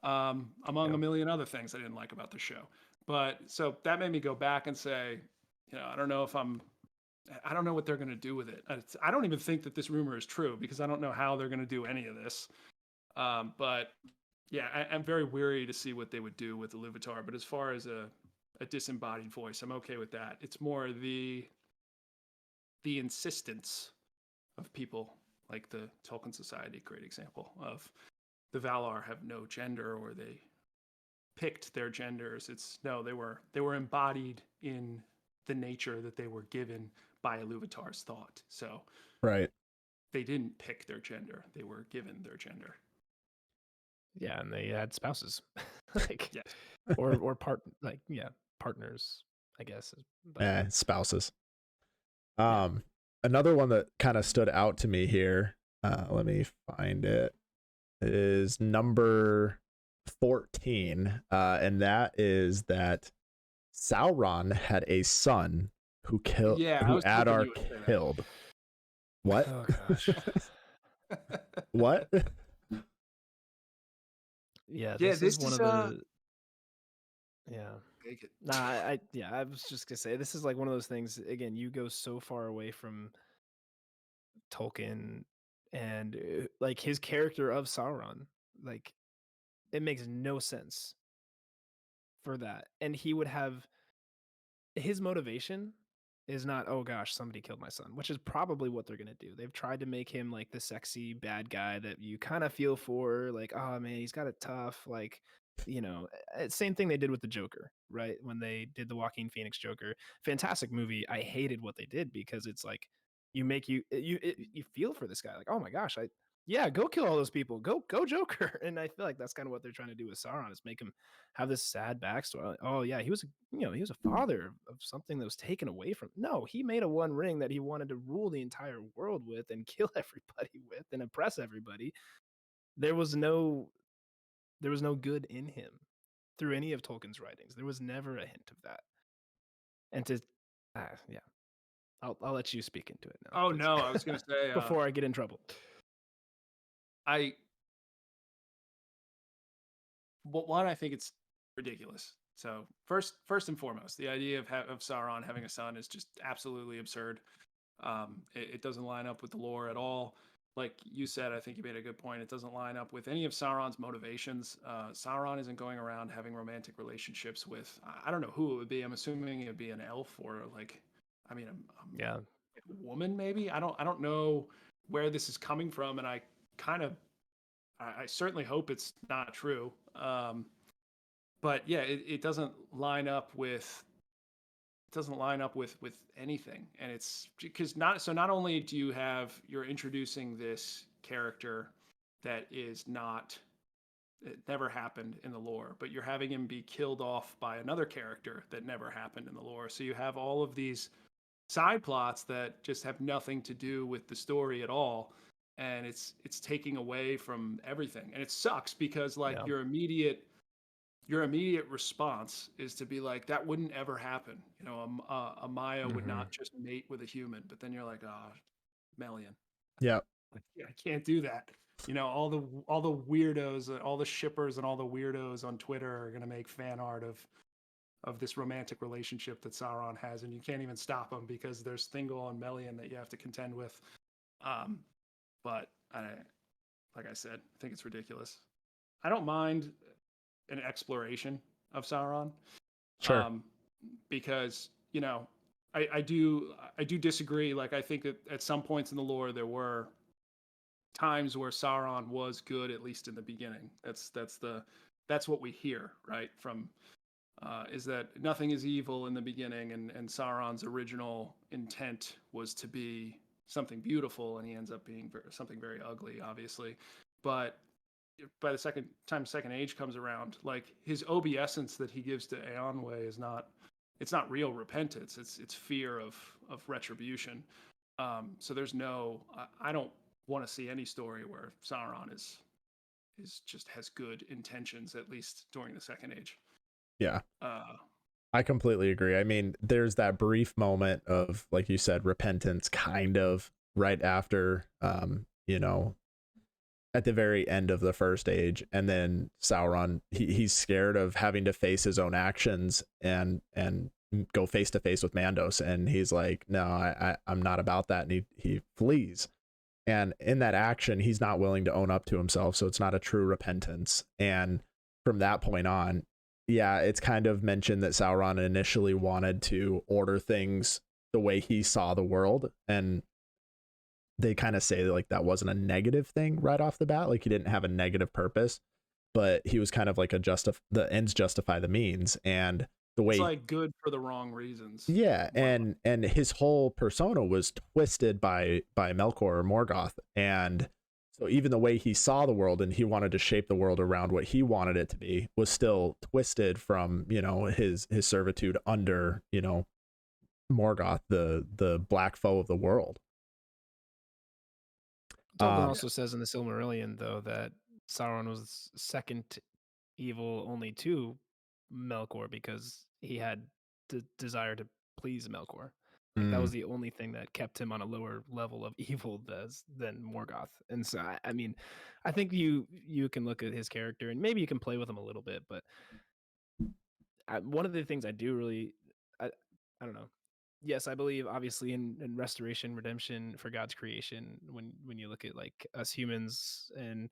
Among a million other things I didn't like about the show. But so that made me go back and say, I don't know what they're going to do with it. I don't even think that this rumor is true because I don't know how they're going to do any of this. But yeah, I'm very weary to see what they would do with Iluvatar. But as far as a disembodied voice, I'm okay with that. It's more the insistence of people like the Tolkien Society, great example of the Valar have no gender or they picked their genders. They were embodied in the nature that they were given by Iluvatar's thought. So right, they didn't pick their gender; they were given their gender. Yeah, and they had spouses, like yes. or partners, I guess. But... spouses. Another one that kind of stood out to me here. Let me find it. Is number 14, and that is that Sauron had a son who Adar killed. What? Oh gosh. What? Yeah, this is one of the. Yeah. Nah, I was just gonna say this is like one of those things. Again, you go so far away from Tolkien and like his character of Sauron, like it makes no sense for that. And he would have his motivation is not, oh gosh, somebody killed my son, which is probably what they're going to do. They've tried to make him like the sexy bad guy that you kind of feel for, like, oh man, he's got it tough. Like, same thing they did with the Joker, right? When they did the Joaquin Phoenix Joker, fantastic movie. I hated what they did because it's like, you feel for this guy. Like, oh my gosh, go kill all those people. Go Joker. And I feel like that's kind of what they're trying to do with Sauron is make him have this sad backstory. Like, oh yeah, he was a father of something that was taken away from. No, he made a one ring that he wanted to rule the entire world with and kill everybody with and oppress everybody. There was no good in him through any of Tolkien's writings. There was never a hint of that. And to yeah. I'll let you speak into it now. Oh no, I was gonna say before I get in trouble. I think it's ridiculous. So first and foremost, the idea of Sauron having a son is just absolutely absurd. It doesn't line up with the lore at all. Like you said, I think you made a good point. It doesn't line up with any of Sauron's motivations. Sauron isn't going around having romantic relationships with, I don't know who it would be. I'm assuming it would be an elf or a woman maybe. I don't know where this is coming from, and I certainly hope it's not true. But yeah, it doesn't line up with anything, and it's because not only do you're introducing this character that it never happened in the lore, but you're having him be killed off by another character that never happened in the lore. So you have all of these side plots that just have nothing to do with the story at all, and it's taking away from everything, and it sucks because your immediate response is to be like, that wouldn't ever happen. A Maya would not just mate with a human, but then you're like, Melian. Yeah. I can't do that. All the weirdos, all the shippers and all the weirdos on Twitter are going to make fan art of this romantic relationship that Sauron has, and you can't even stop them because there's Thingol and Melian that you have to contend with. But like I said, I think it's ridiculous. I don't mind an exploration of Sauron. Sure. Because, I do disagree. Like, I think that at some points in the lore, there were times where Sauron was good, at least in the beginning. That's what we hear, right? From is that nothing is evil in the beginning, and Sauron's original intent was to be something beautiful, and he ends up being something very ugly, obviously. But by the second age comes around, like his obeisance that he gives to Eonwë is not, it's not real repentance. It's fear of retribution. So there's no, I don't want to see any story where Sauron is just has good intentions, at least during the second age. Yeah. I completely agree. I mean, there's that brief moment of, like you said, repentance kind of right after, you know, at the very end of the first age. And then Sauron, he's scared of having to face his own actions and go face to face with Mandos. And he's like, no, I'm not about that. And he flees. And in that action, he's not willing to own up to himself. So it's not a true repentance. And from that point on, yeah, it's kind of mentioned that Sauron initially wanted to order things the way he saw the world. And they kind of say that, like, that wasn't a negative thing right off the bat. Like, he didn't have a negative purpose, but he was kind of like the ends justify the means. And the way, it's like good for the wrong reasons. yeah, and his whole persona was twisted by Melkor or Morgoth. And so even the way he saw the world and he wanted to shape the world around what he wanted it to be was still twisted from, you know, his servitude under, you know, Morgoth, the black foe of the world. Tolkien also says in the Silmarillion, though, that Sauron was second evil only to Melkor because he had the desire to please Melkor. Like, that was the only thing that kept him on a lower level of evil than Morgoth. And so, I mean, I think you can look at his character and maybe you can play with him a little bit. But one of the things I do really, I don't know. Yes, I believe obviously in restoration, redemption for God's creation. When you look at like us humans, and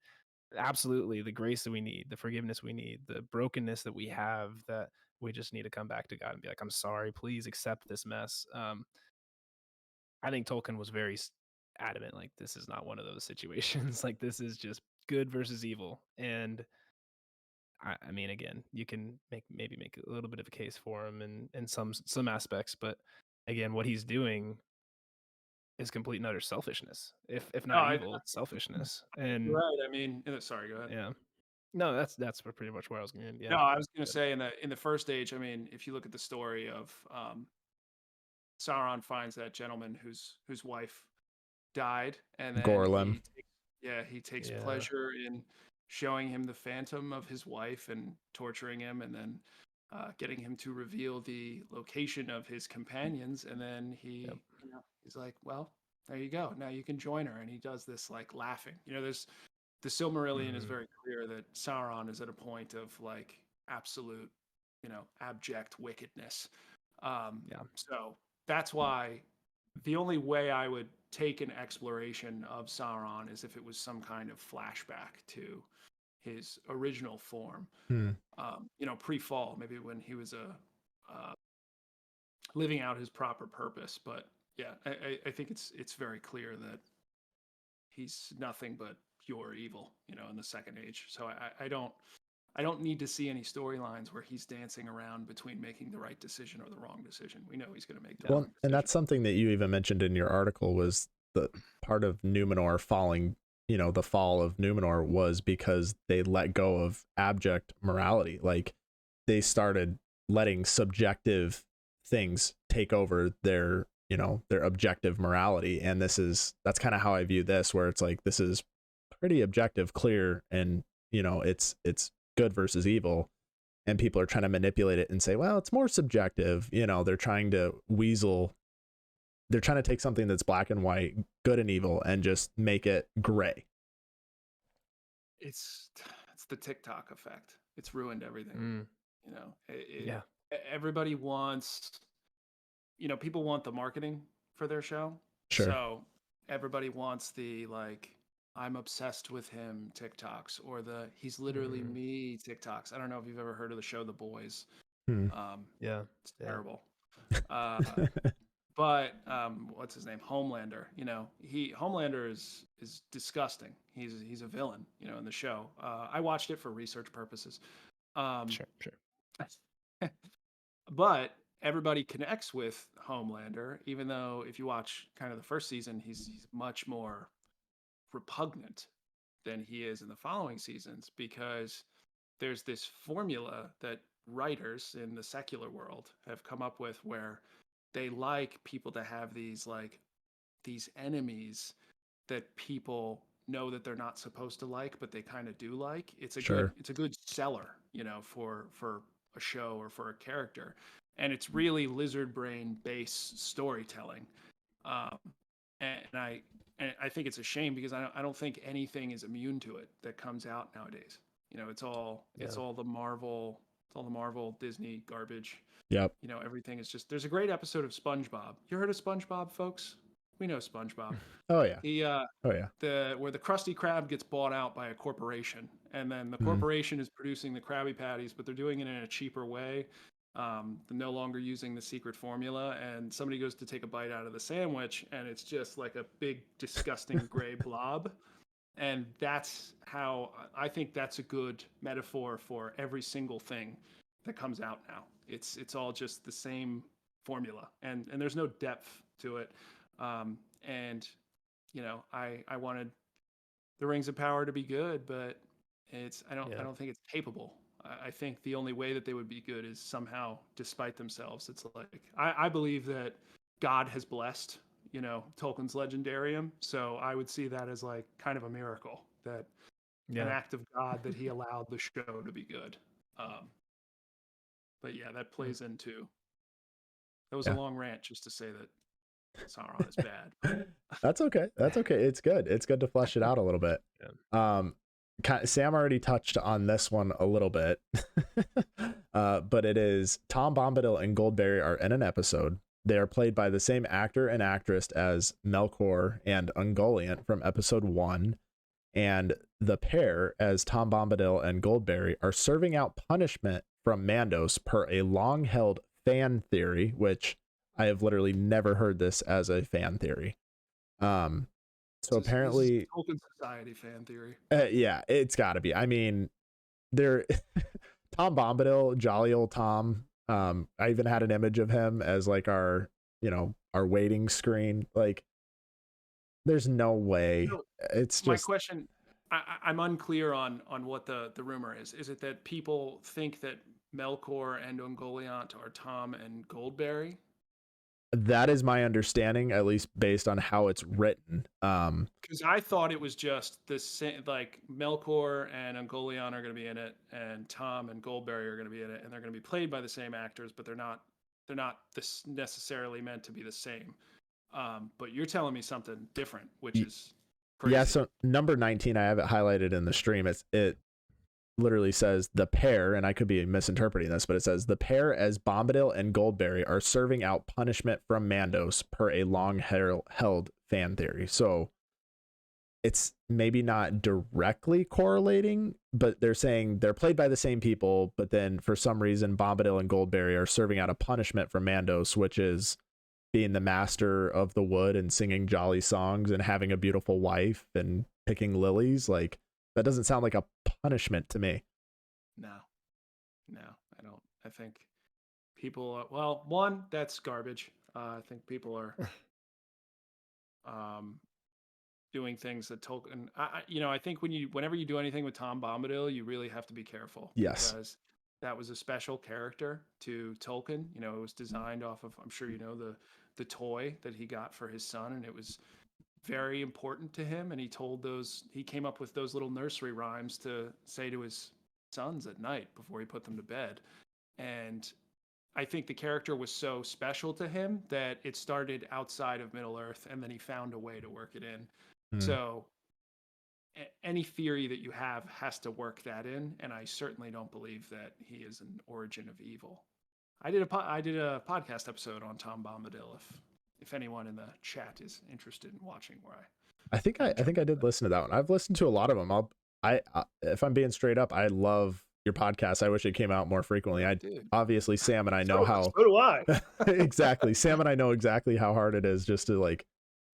absolutely the grace that we need, the forgiveness we need, the brokenness that we have, that we just need to come back to God and be like, I'm sorry, please accept this mess. I think Tolkien was very adamant, like, this is not one of those situations. Like, this is just good versus evil. And I mean, again, you can maybe make a little bit of a case for him in some aspects, but again, what he's doing is complete and utter selfishness. If not evil, it's selfishness. And right. I mean, sorry, go ahead. yeah, no, that's pretty much where I was going to end. Yeah. No, I was going to say in the first age, I mean, if you look at the story of Sauron finds that gentleman whose wife died, and then Gorlim. he takes pleasure in showing him the phantom of his wife and torturing him, and then getting him to reveal the location of his companions, and then he's like, well, there you go, now you can join her. And he does this, like, laughing. You know, there's the Silmarillion is very clear that Sauron is at a point of, like, absolute, you know, abject wickedness. So that's why the only way I would take an exploration of Sauron is if it was some kind of flashback to his original form, you know, pre-fall, maybe when he was living out his proper purpose. But yeah, I think it's very clear that he's nothing but pure evil, you know, in the second age. So I don't need to see any storylines where he's dancing around between making the right decision or the wrong decision. We know he's going to make the wrong decision. And that's something that you even mentioned in your article, was the part of Numenor falling, you know, the fall of Numenor was because they let go of abject morality. Like, they started letting subjective things take over their, you know, their objective morality. And that's kind of how I view this, where it's like, this is pretty objective, clear, and, you know, it's good versus evil, and people are trying to manipulate it and say, well, it's more subjective. You know, they're trying to take something that's black and white, good and evil, and just make it gray. It's the TikTok effect. It's ruined everything. You know, everybody wants, you know, people want the marketing for their show. Sure. So everybody wants the, like, I'm obsessed with him TikToks, or the he's literally me TikToks. I don't know if you've ever heard of the show The Boys. It's terrible. But what's his name? Homelander. You know, Homelander is disgusting. He's a villain, you know, in the show. I watched it for research purposes. Sure. But everybody connects with Homelander, even though if you watch kind of the first season, he's much more repugnant than he is in the following seasons, because there's this formula that writers in the secular world have come up with where they like people to have these enemies that people know that they're not supposed to like, but they kind of do like. Sure. It's a good seller, for a show or for a character. And it's really lizard brain based storytelling. Um, and I think it's a shame, because I don't think anything is immune to it that comes out nowadays. It's all the Marvel, Disney garbage. Yep. Everything is just. There's a great episode of SpongeBob. You heard of SpongeBob, folks? We know SpongeBob. Oh yeah. Oh yeah. Where the Krusty Krab gets bought out by a corporation, and then the corporation is producing the Krabby Patties, but they're doing it in a cheaper way. They're no longer using the secret formula, and somebody goes to take a bite out of the sandwich, and it's just like a big, disgusting gray blob. And that's how I think that's a good metaphor for every single thing that comes out now. It's all just the same formula, and there's no depth to it. And I wanted the Rings of Power to be good, but I don't think it's capable. I think the only way that they would be good is somehow despite themselves. It's like I believe that God has blessed Tolkien's Legendarium, so I would see that as like kind of a miracle, that an act of God that he allowed the show to be good. But yeah, that plays into. That was a long rant just to say that Sauron is bad. That's okay. That's okay. It's good. It's good to flesh it out a little bit. Sam already touched on this one a little bit, but it is Tom Bombadil and Goldberry are in an episode. They are played by the same actor and actress as Melkor and Ungoliant from episode 1. And the pair, as Tom Bombadil and Goldberry, are serving out punishment from Mandos per a long-held fan theory, which I have literally never heard this as a fan theory. So apparently, Tolkien Society fan theory. Yeah, it's got to be. I mean, they're Tom Bombadil, jolly old Tom. I even had an image of him as like our waiting screen. Like, there's no way. It's just my question. I'm unclear on what the rumor is. Is it that people think that Melkor and Ungoliant are Tom and Goldberry? That is my understanding, at least based on how it's written. Because I thought it was just the same, like Melkor and Ungoliant are going to be in it, and Tom and Goldberry are going to be in it, and they're going to be played by the same actors, but they're not this necessarily meant to be the same. But you're telling me something different, which is crazy. Yeah. So number 19, I have it highlighted in the stream. It literally says the pair, and I could be misinterpreting this, but it says the pair as Bombadil and Goldberry are serving out punishment from Mandos per a long-held fan theory. So it's maybe not directly correlating, but they're saying they're played by the same people, but then for some reason Bombadil and Goldberry are serving out a punishment from Mandos, which is being the master of the wood and singing jolly songs and having a beautiful wife and picking lilies. Like, that doesn't sound like a punishment to me. No, I don't. I think people are, one, that's garbage. I think people are doing things that Tolkien. I think whenever you do anything with Tom Bombadil, you really have to be careful. Yes. Because that was a special character to Tolkien. It was designed off of, I'm sure the toy that he got for his son, and it was very important to him, and he came up with those little nursery rhymes to say to his sons at night before he put them to bed. And I think the character was so special to him that it started outside of Middle Earth, and then he found a way to work it in. So any theory that you have has to work that in, and I certainly don't believe that he is an origin of evil. I did a podcast episode on Tom Bombadil, if anyone in the chat is interested in watching, where I think I did listen to that one. I've listened to a lot of them. If I'm being straight up, I love your podcast. I wish it came out more frequently. Obviously Sam and I know how. So do I. Exactly. Sam and I know exactly how hard it is just to like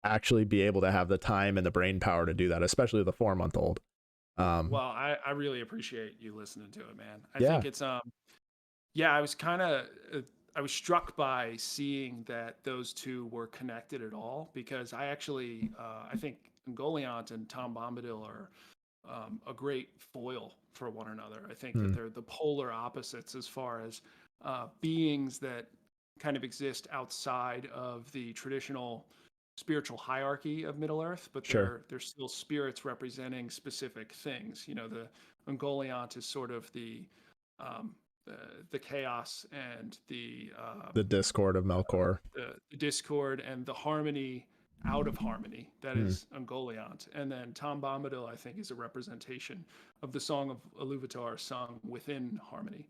actually be able to have the time and the brain power to do that, especially with a 4-month-old. Well, I really appreciate you listening to it, man. I think it's Yeah, I was struck by seeing that those two were connected at all, because I think Ungoliant and Tom Bombadil are a great foil for one another. I think that Hmm. they're the polar opposites as far as beings that kind of exist outside of the traditional spiritual hierarchy of Middle Earth, but Sure. they're still spirits representing specific things. You know, the Ungoliant is sort of um, the chaos and The Discord of Melkor. the discord and the harmony out of harmony that Hmm. is Ungoliant. And then Tom Bombadil, I think, is a representation of the song of Iluvatar sung within harmony.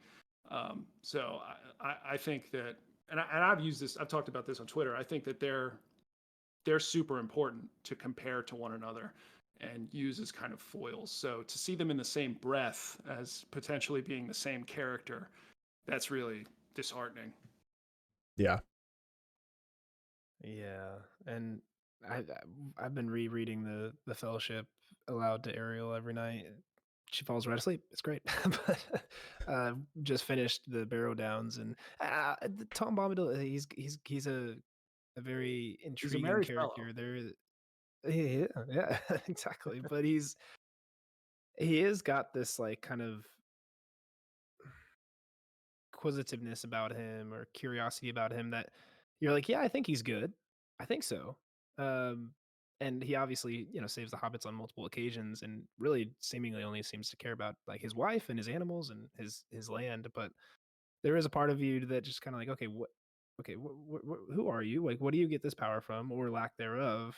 So I think that, and I've used this, I've talked about this on Twitter. I think that they're super important to compare to one another and use as kind of foils. So to see them in the same breath as potentially being the same character, that's really disheartening. Yeah. Yeah, and I I've been rereading the Fellowship aloud to Ariel every night. She falls right asleep. It's great. But just finished the Barrow Downs, and Tom Bombadil. He's a very He's a intriguing merry fellow. character. Yeah, yeah, exactly. But he has got this like kind of inquisitiveness about him or curiosity about him that you're like, yeah, I think he's good. I think so. Um, and he obviously, saves the hobbits on multiple occasions, and really seemingly only seems to care about like his wife and his animals and his land. But there is a part of you that just kind of like, okay, who are you? Like, what do you get this power from, or lack thereof?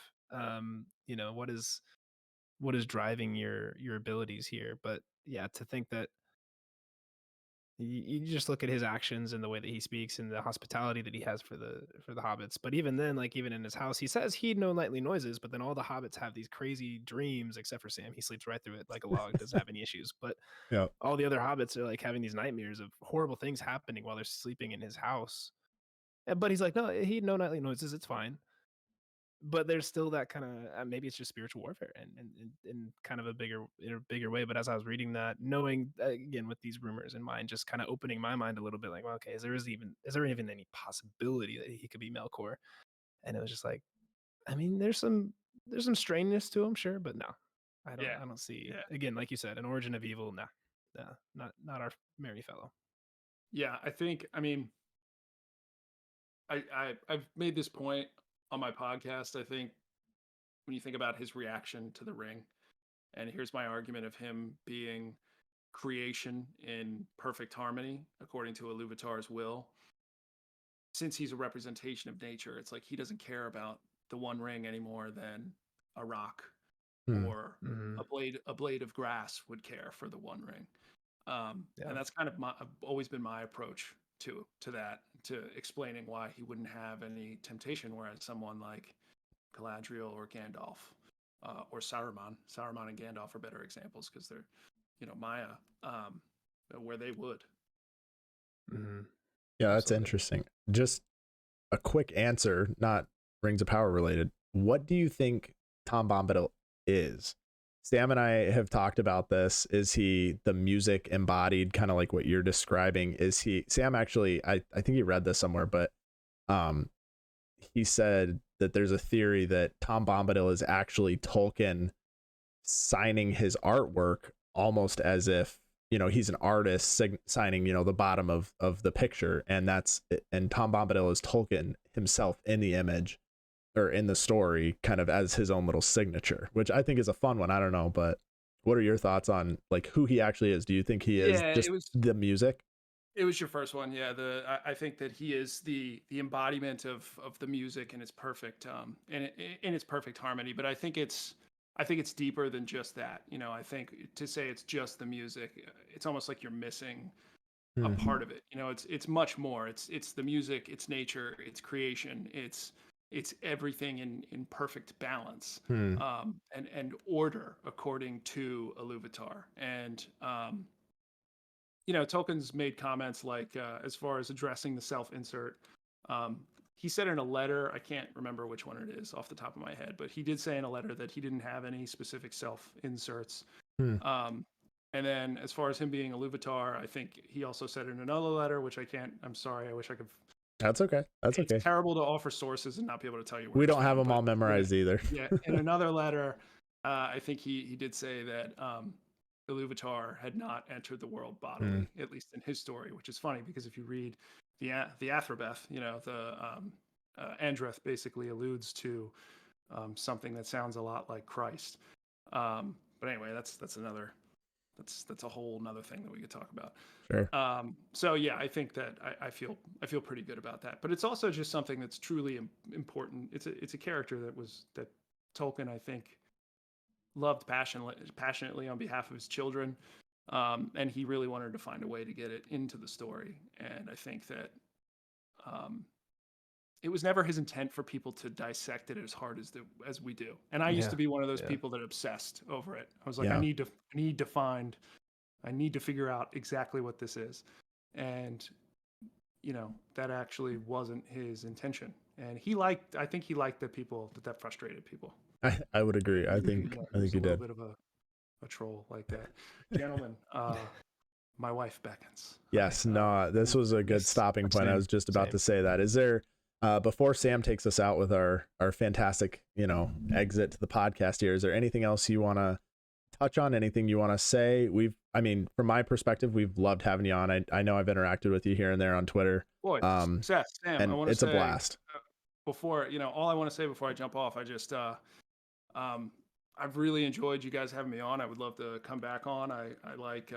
What is driving your abilities here? But yeah, to think that you just look at his actions and the way that he speaks and the hospitality that he has for the hobbits. But even then, like even in his house, he says he'd know nightly noises, but then all the hobbits have these crazy dreams, except for Sam. He sleeps right through it like a log, doesn't have any issues. But Yeah. all the other hobbits are like having these nightmares of horrible things happening while they're sleeping in his house. But he's like, no, he'd know nightly noises. It's fine. But there's still that kind of maybe it's just spiritual warfare and in kind of in a bigger way. But as I was reading that, knowing again with these rumors in mind, just kind of opening my mind a little bit, like, well, okay, is there even any possibility that he could be Melkor? And it was just like, I mean, there's some strangeness to him, sure, but no, I don't Yeah. I don't see, Yeah. again, like you said, an origin of evil. Nah, not our merry fellow. Yeah. I mean, I've made this point on my podcast. I think when you think about his reaction to the ring, and here's my argument of him being creation in perfect harmony according to Iluvatar's will. Since he's a representation of nature, it's like he doesn't care about the One Ring any more than a rock Hmm. or Mm-hmm. a blade of grass would care for the One Ring. Yeah. And that's kind of always been my approach to that, to explaining why he wouldn't have any temptation, whereas someone like Galadriel or Gandalf or Saruman and Gandalf are better examples because they're, Maya, um, where they would. Mm-hmm. Yeah, that's Absolutely. interesting. Just a quick answer, not Rings of Power related. What do you think Tom Bombadil is? Sam and I have talked about this. Is he the music embodied, kind of like what you're describing? Is he Sam actually, I think he read this somewhere, but um he said that there's a theory that Tom Bombadil is actually Tolkien signing his artwork almost as if he's an artist signing the bottom of the picture, and Tom Bombadil is Tolkien himself in the image or in the story, kind of as his own little signature, which I think is a fun one. I don't know, but what are your thoughts on like who he actually is? Do you think he is Yeah, just the music? it was your first one. Yeah, I think that he is the embodiment of the music in its perfect in its perfect harmony. But I think it's deeper than just that. I think to say it's just the music, it's almost like you're missing a Hmm. part of it. It's much more. It's the music, it's nature, it's creation, it's everything in perfect balance, Hmm. and order according to Iluvatar. And Tolkien's made comments like, as far as addressing the self-insert. He said in a letter, I can't remember which one it is off the top of my head, but he did say in a letter that he didn't have any specific self-inserts. Hmm. Um, And then as far as him being Iluvatar, I think he also said in another letter, which I can't. I'm sorry. I wish I could. That's okay. That's It's okay. terrible to offer sources and not be able to tell you. Where We it's don't have from, them all but memorized either. yeah, in another letter, I think he did say that Iluvatar had not entered the world bodily, at least in his story, which is funny because if you read the Athrobeth, you know, the Andreth basically alludes to something that sounds a lot like Christ. But anyway, that's a whole nother thing that we could talk about. Sure. So yeah, I think that I feel pretty good about that. But it's also just something that's truly important. It's a character that Tolkien, I think, loved passionately on behalf of his children, and he really wanted to find a way to get it into the story. And I think that it was never his intent for people to dissect it as hard as we do. And I used to be one of those people that obsessed over it. I was like, I need to figure out exactly what this is. And you know, that actually wasn't his intention. And I think he liked that frustrated people. I would agree. I think he did. A little bit of a troll like that. Gentlemen, my wife beckons. Yes, no, this was a good stopping point. I was just about to say that. Is there, before Sam takes us out with our fantastic, you know, exit to the podcast here, is there anything else you want to touch on? Anything you want to say? I mean, from my perspective, we've loved having you on. I know I've interacted with you here and there on Twitter. Boy, Seth, Sam, and it's a blast. Before, you know, all I want to say before I jump off, I just, I've really enjoyed you guys having me on. I would love to come back on. I like,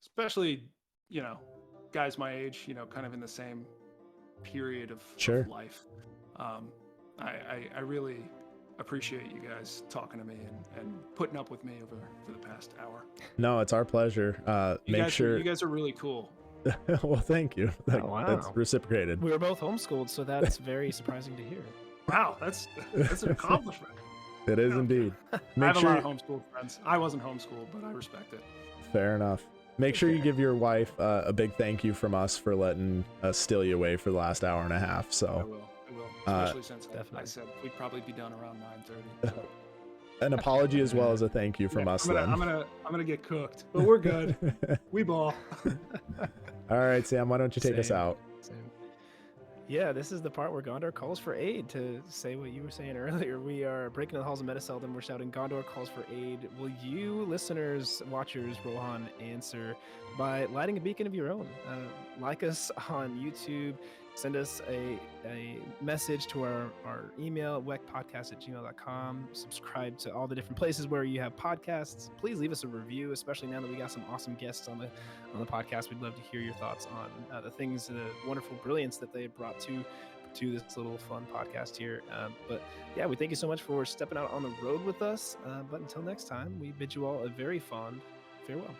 especially, you know, guys my age, you know, kind of in the same period of life. I really appreciate you guys talking to me and putting up with me for the past hour. No, it's our pleasure. You guys are really cool. Well, thank you. Wow. That's reciprocated. We were both homeschooled, so that's very surprising to hear. Wow, that's an accomplishment. It is indeed. I have a lot of homeschooled friends. I wasn't homeschooled, but I respect it. Fair enough. Make sure you give your wife a big thank you from us for letting us steal you away for the last hour and a half. So I will. Especially since I said we'd probably be done around 9:30. So. An apology as well as a thank you from us. I'm gonna get cooked, but we're good. We ball. All right, Sam. Why don't you take us out? Yeah, this is the part where Gondor calls for aid. To say what you were saying earlier, we are breaking the halls of Metaseldom, and we're shouting, Gondor calls for aid. Will you, listeners, watchers, Rohan, answer by lighting a beacon of your own? Like us on YouTube. Send us a message to our email, wecpodcast@gmail.com. Subscribe to all the different places where you have podcasts. Please leave us a review, especially now that we got some awesome guests on the podcast. We'd love to hear your thoughts on the things, the wonderful brilliance that they brought to this little fun podcast here. But yeah, we thank you so much for stepping out on the road with us. But until next time, we bid you all a very fond farewell.